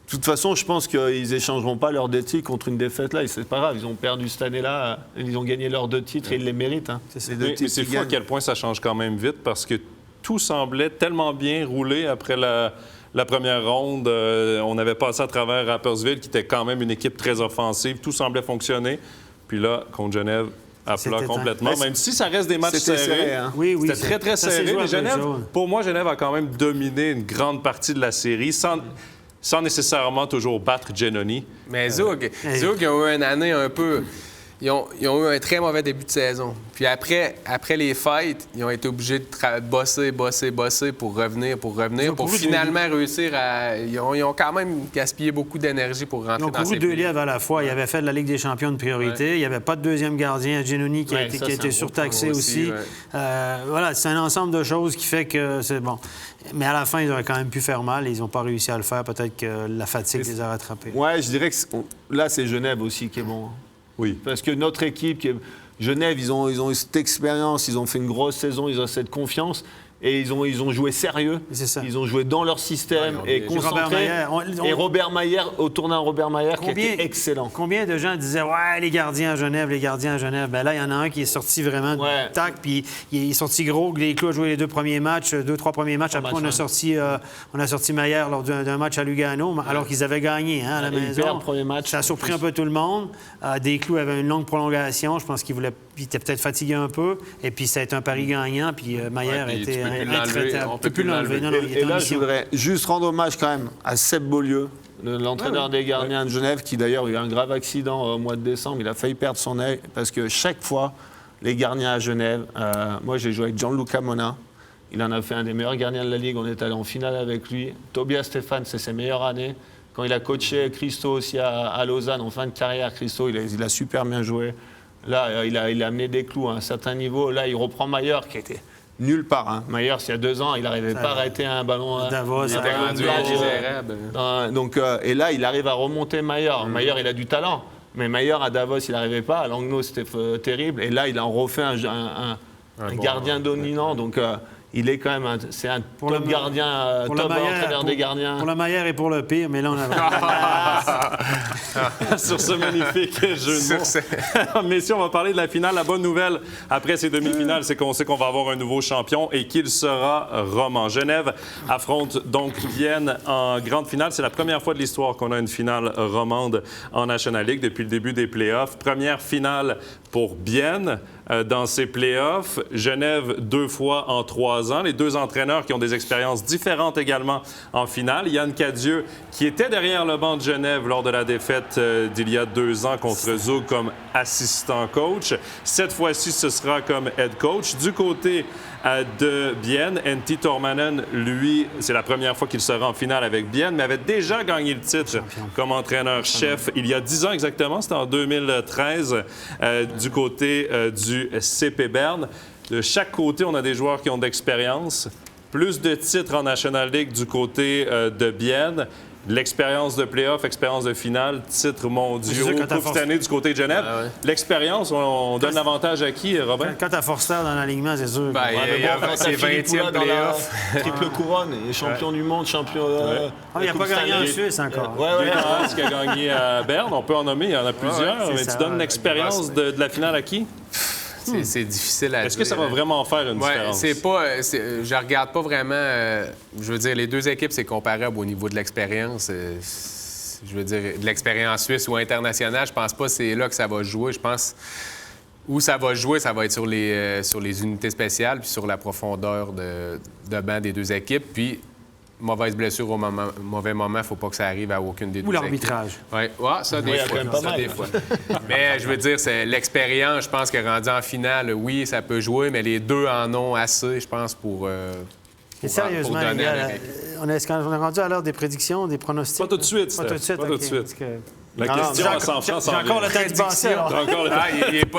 De toute façon, je pense qu'ils n'échangeront pas leurs 2 titres contre une défaite là. C'est pas grave, ils ont perdu cette année-là. Ils ont gagné leurs 2 titres et ils les méritent. Mais c'est fou à quel point ça change quand même vite parce que tout semblait tellement bien rouler après la première ronde. On avait passé à travers Rapperswil, qui était quand même une équipe très offensive. Tout semblait fonctionner. Puis là, contre Genève, à plat complètement. Même si ça reste des matchs serrés. Oui, c'était très, très serré. Mais Genève, pour moi, Genève a quand même dominé une grande partie de la série sans nécessairement toujours battre Giannoni. Mais Zug, ils ont eu une année un peu... Ils ont eu un très mauvais début de saison. Puis après les fêtes, ils ont été obligés de bosser pour revenir, pour finalement réussir à... Ils ont quand même gaspillé beaucoup d'énergie pour rentrer dans ces... Ils ont couru 2 livres à la fois. Ils avaient fait de la Ligue des champions une priorité. Il n'y avait pas de deuxième gardien, Giannoni, qui a été surtaxé aussi. Voilà, c'est un ensemble de choses qui fait que c'est bon. Mais à la fin, ils auraient quand même pu faire mal et ils n'ont pas réussi à le faire. Peut-être que la fatigue les a rattrapés. Ouais, je dirais que là, c'est Genève aussi qui est bon. Oui. Parce que notre équipe, Genève, ils ont eu cette expérience, ils ont fait une grosse saison, ils ont cette confiance. Et ils ont joué sérieux. C'est ça. Ils ont joué dans leur système et concentré. Et Robert Mayer, au tournant Robert Mayer, qui était excellent. Combien de gens disaient « Ouais, les gardiens à Genève. » Ben là, il y en a un qui est sorti vraiment de tac, puis il est sorti gros. Les Clous a joué les 2 premiers matchs, 2-3 premiers matchs. Après, on a sorti Mayer lors d'un match à Lugano, alors qu'ils avaient gagné à la maison. Le premier match. Ça a surpris un peu tout le monde. Des Clous avait une longue prolongation. Je pense qu'il était peut-être fatigué un peu. Et puis, ça a été un pari gagnant. Puis Mayer a été... On peut plus l'enlever. Et là, je voudrais juste rendre hommage quand même à Seb Beaulieu, l'entraîneur des gardiens de Genève, qui d'ailleurs a eu un grave accident au mois de décembre. Il a failli perdre son œil parce que chaque fois, les gardiens à Genève, moi j'ai joué avec Gianluca Mona, Il en a fait un des meilleurs gardiens de la Ligue. On est allé en finale avec lui. Tobias Stéphane, c'est ses meilleures années. Quand il a coaché Christo aussi à Lausanne en fin de carrière, Christo, il a super bien joué. Là, il a amené des clous à un certain niveau. Là, il reprend Maillard qui était nulle part. Hein. Maillard, il y a 2 ans, il n'arrivait pas à arrêter un ballon. Davos, il était rendu donc, et là, il arrive à remonter Maillard. Maillard, il a du talent. Mais Maillard, à Davos, il n'arrivait pas. À Langnau, c'était terrible. Et là, il en refait un gardien dominant. Donc, il est quand même c'est un top gardien, top entraîneur des gardiens. Pour le meilleur et pour le pire, mais là, on a... Sur ce magnifique jeu de mots. Messieurs, on va parler de la finale. La bonne nouvelle après ces demi-finales, c'est qu'on sait qu'on va avoir un nouveau champion et qu'il sera roman. Genève affronte donc Bienne en grande finale. C'est la première fois de l'histoire qu'on a une finale romande en National League depuis le début des playoffs. Première finale pour Bienne dans ces playoffs. Genève 2 fois en 3 ans. Les 2 entraîneurs qui ont des expériences différentes également en finale. Yann Cadieux, qui était derrière le banc de Genève lors de la défaite d'il y a 2 ans contre Zug comme assistant coach. Cette fois-ci, ce sera comme head coach. Du côté de Bienne, Antti Tormanen, lui, c'est la première fois qu'il sera en finale avec Bienne, mais avait déjà gagné le titre comme entraîneur-chef il y a 10 ans exactement. C'était en 2013 du côté du CP Berne. De chaque côté, on a des joueurs qui ont d'expérience. Plus de titres en National League du côté de Bienne. L'expérience de play-off, expérience de finale, titres mondiaux, Coupe cette année du côté de Genève. Ah ouais. L'expérience, on donne l'avantage à qui, Robin? Quand t'as Forster dans l'alignement, c'est sûr. C'est 20e play-off. Triple couronne, et champion du monde, champion... il n'a pas gagné en Suisse encore. Qui a gagné à Berne, on peut en nommer, il y en a plusieurs. Mais tu donnes l'expérience de la finale à qui? C'est difficile à dire. Est-ce que ça va vraiment faire une différence? Je regarde pas vraiment... je veux dire, les 2 équipes, c'est comparable au niveau de l'expérience. Je veux dire, de l'expérience suisse ou internationale, je pense pas que c'est là que ça va jouer. Je pense où ça va jouer, ça va être sur les unités spéciales puis sur la profondeur de banc des 2 équipes. Puis, mauvaise blessure au mauvais moment, il ne faut pas que ça arrive à aucune des 2 équipes. Ou l'arbitrage. Oui, ça, des fois. Mais je veux dire, c'est l'expérience, je pense que rendu en finale, oui, ça peut jouer, mais les 2 en ont assez, je pense, pour sérieusement, donner on est rendu à l'heure des prédictions, des pronostics? Pas tout de suite, Pas tout de suite, Pas tout de suite. La question à 100 francs j'ai encore le temps de penser.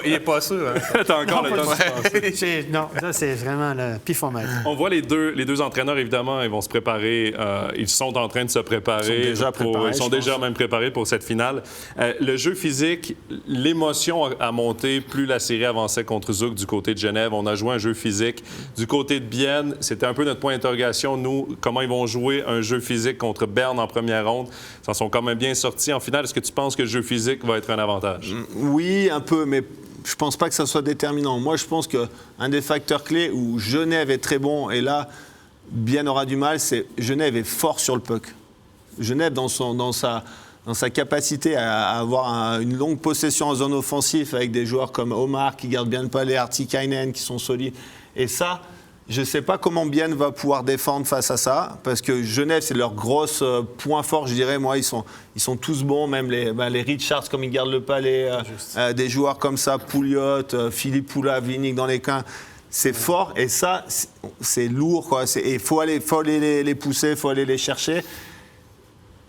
Il n'est pas sûr. Hein. T'as encore le temps de penser. Non, ça, c'est vraiment le pifomètre. On voit les deux entraîneurs, évidemment, ils vont se préparer. Ils sont en train de se préparer. Ils sont déjà même préparés pour cette finale. Le jeu physique, l'émotion a monté plus la série avançait contre Zug du côté de Genève. On a joué un jeu physique. Du côté de Bienne, c'était un peu notre point d'interrogation. Nous, comment ils vont jouer un jeu physique contre Berne en première ronde? Ils s'en sont quand même bien sortis. En finale, est-ce que tu penses que le jeu physique va être un avantage? Oui, un peu, mais je pense pas que ça soit déterminant. Moi, je pense qu'un des facteurs clés où Genève est très bon, et là, Bienne aura du mal, c'est Genève est fort sur le puck. Genève, dans sa capacité à avoir une longue possession en zone offensive avec des joueurs comme Omar qui gardent bien le palais, Artikainen qui sont solides. Et ça, je ne sais pas comment Bienne va pouvoir défendre face à ça, parce que Genève, c'est leur gros point fort, je dirais. Moi, ils sont tous bons, même les Richards, comme ils gardent le palais, des joueurs comme ça, Pouliot, Philippe Poula, Vinik dans les coins. C'est fort, et ça, c'est lourd, quoi. Il faut aller les pousser, il faut aller les chercher.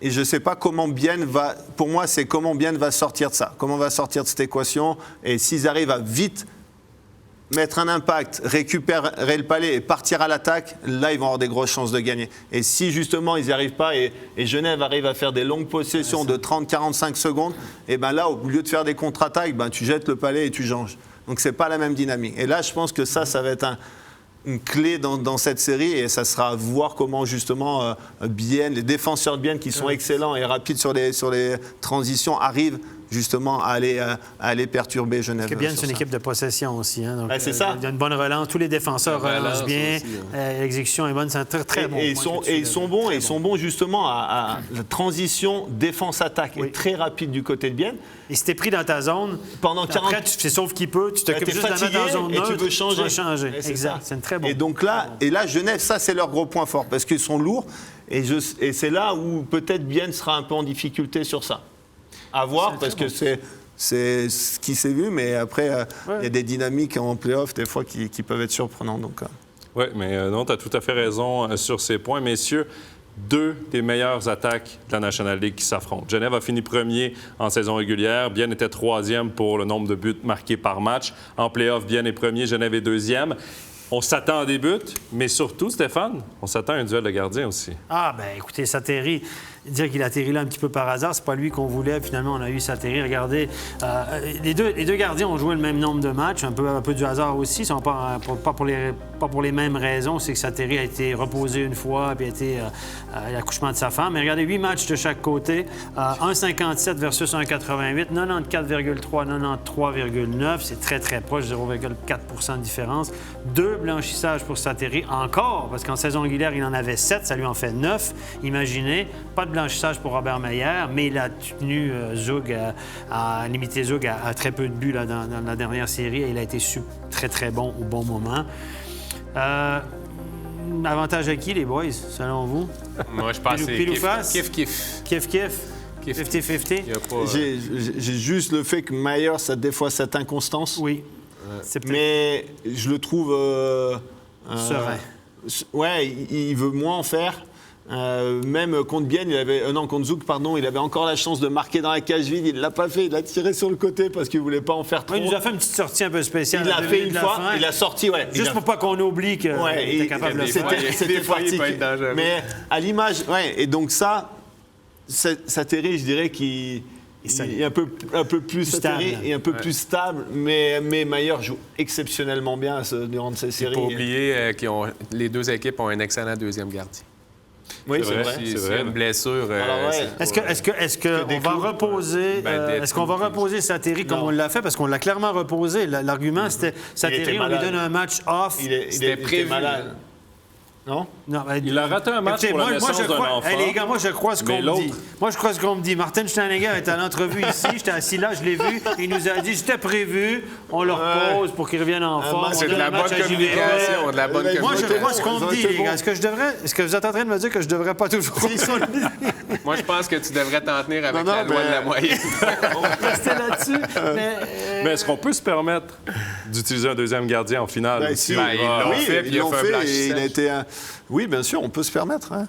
Et je ne sais pas comment Bienne va... Pour moi, c'est comment Bienne va sortir de ça. Comment va sortir de cette équation. Et s'ils arrivent à vite mettre un impact, récupérer le palais et partir à l'attaque, là, ils vont avoir des grosses chances de gagner. Et si, justement, ils n'y arrivent pas et Genève arrive à faire des longues possessions de 30-45 secondes, et bien là, au lieu de faire des contre-attaques, tu jettes le palais et tu changes. Donc, ce n'est pas la même dynamique. Et là, je pense que ça va être une clé dans cette série, et ça sera à voir comment, justement, Bienne, les défenseurs de Bienne qui sont excellents et rapides sur les transitions, arrivent justement à aller perturber Genève. Parce que Bienne, c'est une équipe de possession aussi. Hein, donc, c'est ça. Il y a une bonne relance. Tous les défenseurs relancent bien. L'exécution est bonne. C'est un très, très bon point. Et ils sont bons justement à la transition défense-attaque. Oui. Est très rapide du côté de Bienne. Et si t'es pris dans ta zone, pendant 40... après, tu fais sauf qu'il peut, tu t'occupes juste de la mettre dans la zone neutre, et tu veux changer. Exact. C'est une très bonne. Et donc là, Genève, ça, c'est leur gros point fort, parce qu'ils sont lourds. Et c'est là où peut-être Bienne sera un peu en difficulté sur ça. À voir, parce que c'est ce qui s'est vu, mais après, il y a des dynamiques en play-off, des fois, qui peuvent être surprenantes. Donc, Oui, mais non, tu as tout à fait raison sur ces points. Messieurs, 2 des meilleures attaques de la National League qui s'affrontent. Genève a fini premier en saison régulière. Bien était 3e pour le nombre de buts marqués par match. En play-off, Bien est premier, Genève est 2e. On s'attend à des buts, mais surtout, Stéphane, on s'attend à un duel de gardiens aussi. Ah, ben écoutez, Sateri, dire qu'il atterrit là un petit peu par hasard, c'est pas lui qu'on voulait. Finalement, on a eu Sateri. Regardez, les deux gardiens ont joué le même nombre de matchs, un peu du hasard aussi. Ils pas pour les mêmes raisons. C'est que Sateri a été reposé une fois, puis a été à l'accouchement de sa femme. Mais regardez, 8 matchs de chaque côté. 1,57 versus 1,88, 94,3, 93,9. C'est très, très proche, 0,4 de différence. 2 blanchissages pour Sateri encore, parce qu'en saison régulière, il en avait 7, ça lui en fait 9. Imaginez, pas de blanchissage pour Robert Meyer, mais il a tenu Zug, a limité Zug à très peu de buts là, dans la dernière série et il a été très, très bon au bon moment. Avantage à qui, les boys, selon vous? Moi, je pense que c'est kiff-kiff. Kiff-kiff. 50-50. J'ai juste le fait que Meyer, ça a des fois cette inconstance. Oui. Mais je le trouve... serein. Ouais, il veut moins en faire. Même contre Bien, contre Zug, pardon, il avait encore la chance de marquer dans la cage vide. Il ne l'a pas fait. Il a tiré sur le côté parce qu'il ne voulait pas en faire trop. Il nous a fait une petite sortie un peu spéciale. Il l'a fait une fois. Il a sorti, ouais. Juste pour pas qu'on oublie qu'il était capable de le faire. C'était pratique. Mais à l'image, ouais. Et donc ça Sateri, je dirais qu'il est un peu plus stable et un peu plus stable, mais Meyer joue exceptionnellement bien durant ces séries. Il ne faut pas oublier que les deux équipes ont un excellent deuxième gardien. Oui, c'est vrai. C'est une blessure. Est-ce qu'on va reposer reposer Sateri comme on l'a fait? Parce qu'on l'a clairement reposé. L'argument, c'était Sateri, on lui donne un match off. C'était prévu. Malade. Non? Il a raté un match pour la naissance d'un enfant. Les gars, moi, je crois ce qu'on me dit. Moi, je crois ce qu'on me dit. Martin Steinegger était à l'entrevue ici. J'étais assis là, je l'ai vu. Il nous a dit, c'était prévu. On le repose pour qu'il revienne en forme. C'est de la bonne communication. Moi, je crois ce qu'on me dit, les gars. Est-ce que vous êtes en train de me dire que je devrais pas toujours faire ça? Moi, je pense que tu devrais t'en tenir avec la loi de la moyenne. On va rester là-dessus. Mais est-ce qu'on peut se permettre d'utiliser un deuxième gardien en finale? Ils l'ont fait. Il a été Oui, bien sûr, on peut se permettre. Hein.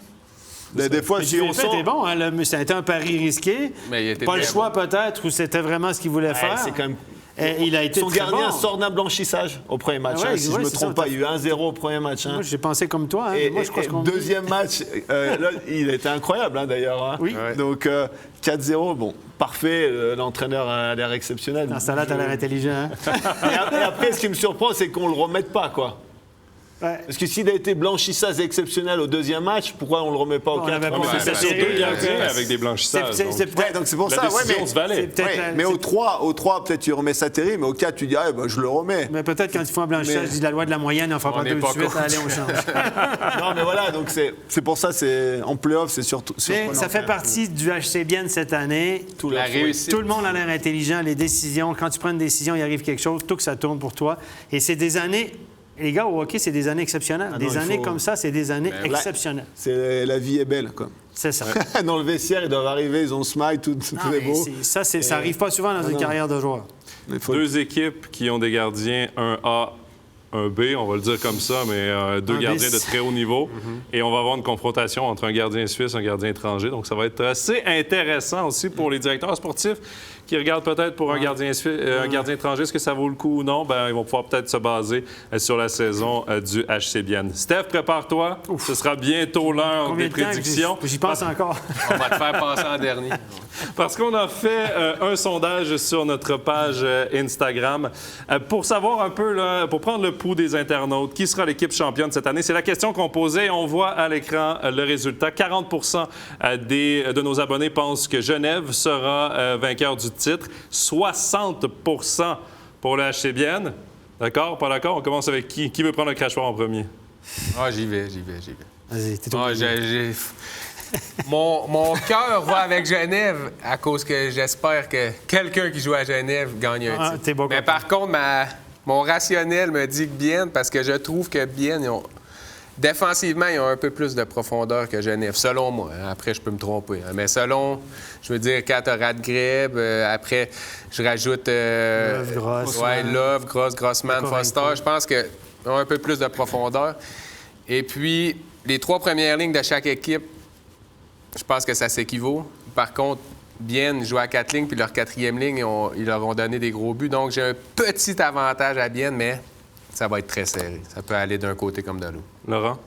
Des fois, si on sent... C'était bon, hein, ça a été un pari risqué. Pas le choix peut-être, ou c'était vraiment ce qu'il voulait faire. C'est quand même... il a été son gardien sort d'un blanchissage au premier match, si je ne me trompe pas. Il y a eu 1-0 au premier match. Moi, j'ai pensé comme toi. Hein. Moi, je crois qu'on deuxième match, là, il était incroyable d'ailleurs. Hein. Oui. Donc 4-0, bon, parfait. L'entraîneur a l'air exceptionnel. Dans ça là, tu as l'air intelligent. Hein? Et après, ce qui me surprend, c'est qu'on ne le remette pas, quoi. Ouais. Parce que s'il a été blanchissage exceptionnel au deuxième match, pourquoi on ne le remet pas au quatrième? C'est sur 2 gardiens avec des blanchissages. Donc c'est pour ça. Se valait. Mais au 3, peut-être tu remets Sateri, mais au 4, tu dis, je le remets. Mais peut-être quand il faut un blanchissage, je dis la loi de la moyenne, on ne fera pas 2 de suite, allez, on change. Non, mais voilà, donc c'est pour ça, en play-off, c'est surtout. Mais ça fait partie du HC Bien cette année. Tout le monde a l'air intelligent, les décisions. Quand tu prends une décision, il arrive quelque chose, tout que ça tourne pour toi. Et c'est des années. Les gars, au hockey, c'est des années exceptionnelles. Comme ça, c'est des années exceptionnelles. La vie est belle, quoi. C'est ça. Dans le vestiaire, ils doivent arriver, ils ont smile, tout est beau. Ça n'arrive pas souvent dans une carrière de joueur. 2 équipes qui ont des gardiens, un A, un B, on va le dire comme ça, mais 2 gardiens de très haut niveau. Et on va avoir une confrontation entre un gardien suisse et un gardien étranger. Donc, ça va être assez intéressant aussi pour les directeurs sportifs qui regardent peut-être pour un gardien étranger, est-ce que ça vaut le coup ou non? Ils vont pouvoir peut-être se baser sur la saison du HC Bien. Steph, prépare-toi. Ce sera bientôt l'heure des prédictions. J'y pense encore. On va te faire penser en dernier. Parce qu'on a fait un sondage sur notre page Instagram pour savoir un peu, pour prendre le pouls des internautes, qui sera l'équipe championne cette année. C'est la question qu'on posait. On voit à l'écran le résultat. 40 de nos abonnés pensent que Genève sera vainqueur du titre. 60 pour le HC Bien. D'accord? Pas d'accord? On commence avec qui? Qui veut prendre le crachoir en premier? J'y vais. Vas-y, t'es Mon cœur va avec Genève à cause que j'espère que quelqu'un qui joue à Genève gagne un titre. Mais par contre, mon rationnel me dit que Bien, parce que je trouve que Bien, défensivement, ils ont un peu plus de profondeur que Genève, selon moi. Après, je peux me tromper. Mais selon, je veux dire, quand tu as Radgreb, après, je rajoute... Love, Gross, Grossman, Foster. Je pense que ont un peu plus de profondeur. Et puis, les 3 premières lignes de chaque équipe, je pense que ça s'équivaut. Par contre, Bienne joue à 4 lignes, puis leur 4e ligne, ils leur ont donné des gros buts. Donc, j'ai un petit avantage à Bienne, mais ça va être très serré. Ça peut aller d'un côté comme de l'autre. Laurent?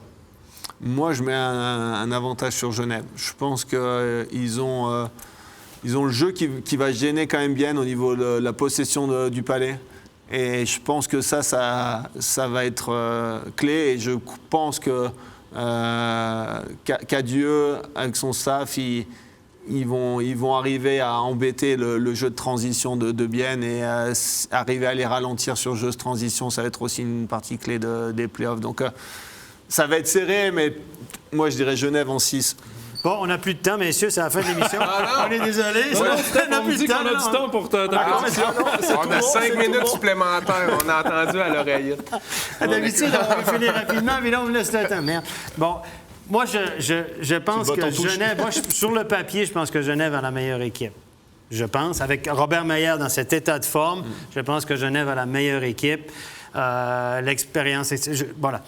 Moi, je mets un avantage sur Genève. Je pense qu'ils ont le jeu qui va gêner quand même bien au niveau de la possession du palais. Et je pense que ça va être clé. Et je pense que Cadieux, avec son staff, ils vont arriver à embêter le jeu de transition de Bienne et arriver à les ralentir sur le jeu de transition. Ça va être aussi une partie clé des playoffs. Donc, ça va être serré, mais moi, je dirais Genève en 6. Bon, on n'a plus de temps, messieurs, c'est la fin de l'émission. On est désolé. On me dit qu'on a du temps pour ta prédiction. On a 5 minutes supplémentaires. On a entendu à l'oreillette. D'habitude, on va finir rapidement, mais là, on me laisse le temps. Merde. Bon, moi, je pense que Genève... sur le papier, je pense que Genève a la meilleure équipe. Je pense. Avec Robert Mayer dans cet état de forme, je pense que Genève a la meilleure équipe. L'expérience... Voilà.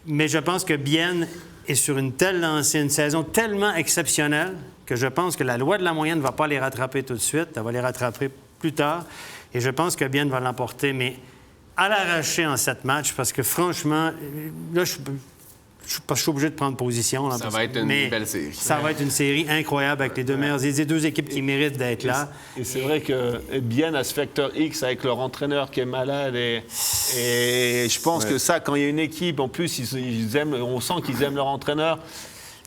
Mais je pense que Bienne est sur une telle lancée, une saison tellement exceptionnelle que je pense que la loi de la moyenne ne va pas les rattraper tout de suite. Elle va les rattraper plus tard. Et je pense que Bienne va l'emporter, mais à l'arracher en 7 matchs, parce que franchement, là, je suis obligé de prendre position. Là, ça va être une belle série. Ça va être une série incroyable avec les deux équipes qui méritent d'être là. Et c'est vrai que Bienne a ce facteur X avec leur entraîneur qui est malade. Et je pense que ça, quand il y a une équipe, en plus, on sent qu'ils aiment leur entraîneur.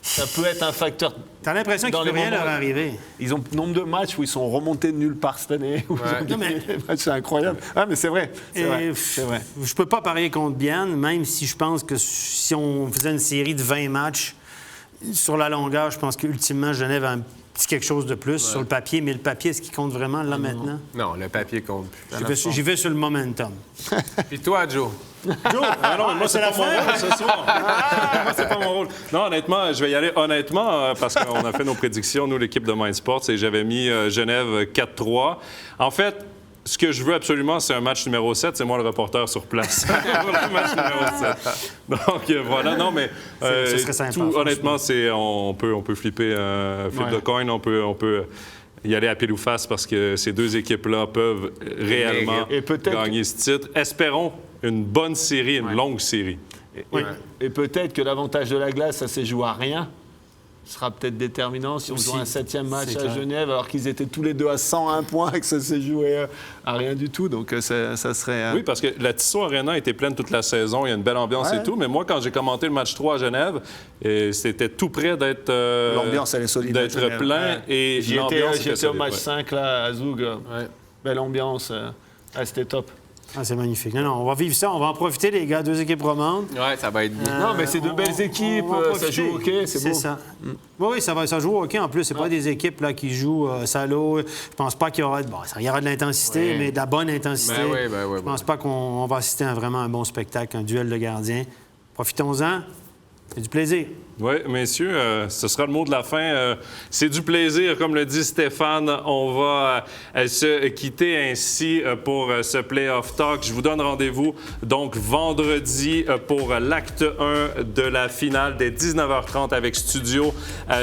Ça peut être un facteur. T'as l'impression qu'il ne peut rien leur arriver. Ils ont nombre de matchs où ils sont remontés de nulle part cette année. C'est incroyable. Ah, mais c'est vrai. C'est vrai. Je ne peux pas parier contre Bienne, même si je pense que si on faisait une série de 20 matchs sur la longueur, je pense qu'ultimement, Genève a un petit quelque chose de plus sur le papier. Mais le papier, est-ce qu'il compte vraiment là maintenant? Non, le papier compte plus. J'y vais sur le momentum. Puis toi, Joe? Ah non, mais moi, c'est pas mon rôle ce soir. Moi, c'est pas mon rôle. Non, honnêtement, je vais y aller honnêtement parce qu'on a fait nos prédictions, nous, l'équipe de MindSports, et j'avais mis Genève 4-3. En fait, ce que je veux absolument, c'est un match numéro 7. C'est moi le reporter sur place. Le match numéro 7. Donc, voilà. Non, mais ce serait sympa, honnêtement, on peut flipper flip de coin. On peut y aller à pile ou face parce que ces deux équipes-là peuvent réellement gagner ce titre. Espérons une bonne série, une longue série. Et peut-être que l'avantage de la glace, ça s'est joué à rien. Ce sera peut-être déterminant si on joue un 7e match à Genève, alors qu'ils étaient tous les deux à 101 points et que ça s'est joué à rien du tout. Donc, ça serait... Oui, parce que la Tissot Arena était pleine toute la saison. Il y a une belle ambiance et tout. Mais moi, quand j'ai commenté le match 3 à Genève, c'était tout près d'être... l'ambiance, elle est solide. D'être plein. Et j'étais au match 5, là, à Zoug. Belle ambiance. C'était top. Ah, c'est magnifique. Non, on va vivre ça. On va en profiter, les gars. Deux équipes romandes. Oui, ça va être bien. Non, mais c'est de belles équipes. Ça joue au hockey, c'est beau. C'est ça. Oui, ça joue au hockey. En plus, c'est pas des équipes là, qui jouent salaud. Je pense pas qu'il y aura... Bon, il y aura de l'intensité, mais de la bonne intensité. Je pense pas qu'on va assister à vraiment un bon spectacle, un duel de gardiens. Profitons-en. C'est du plaisir. Oui, messieurs, ce sera le mot de la fin. C'est du plaisir, comme le dit Stéphane. On va se quitter ainsi pour ce Playoff Talk. Je vous donne rendez-vous donc vendredi pour l'acte 1 de la finale dès 19h30 avec Studio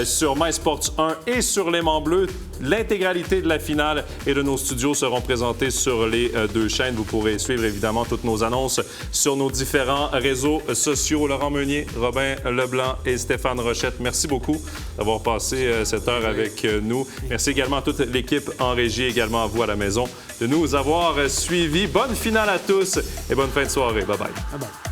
sur MySports 1 et sur l'Aimant Bleu. L'intégralité de la finale et de nos studios seront présentés sur les deux chaînes. Vous pourrez suivre évidemment toutes nos annonces sur nos différents réseaux sociaux. Laurent Meunier, Robin Leblanc et Stéphane Rochette, merci beaucoup d'avoir passé cette heure avec nous. Merci également à toute l'équipe en régie, également à vous à la maison de nous avoir suivis. Bonne finale à tous et bonne fin de soirée. Bye-bye. Bye-bye.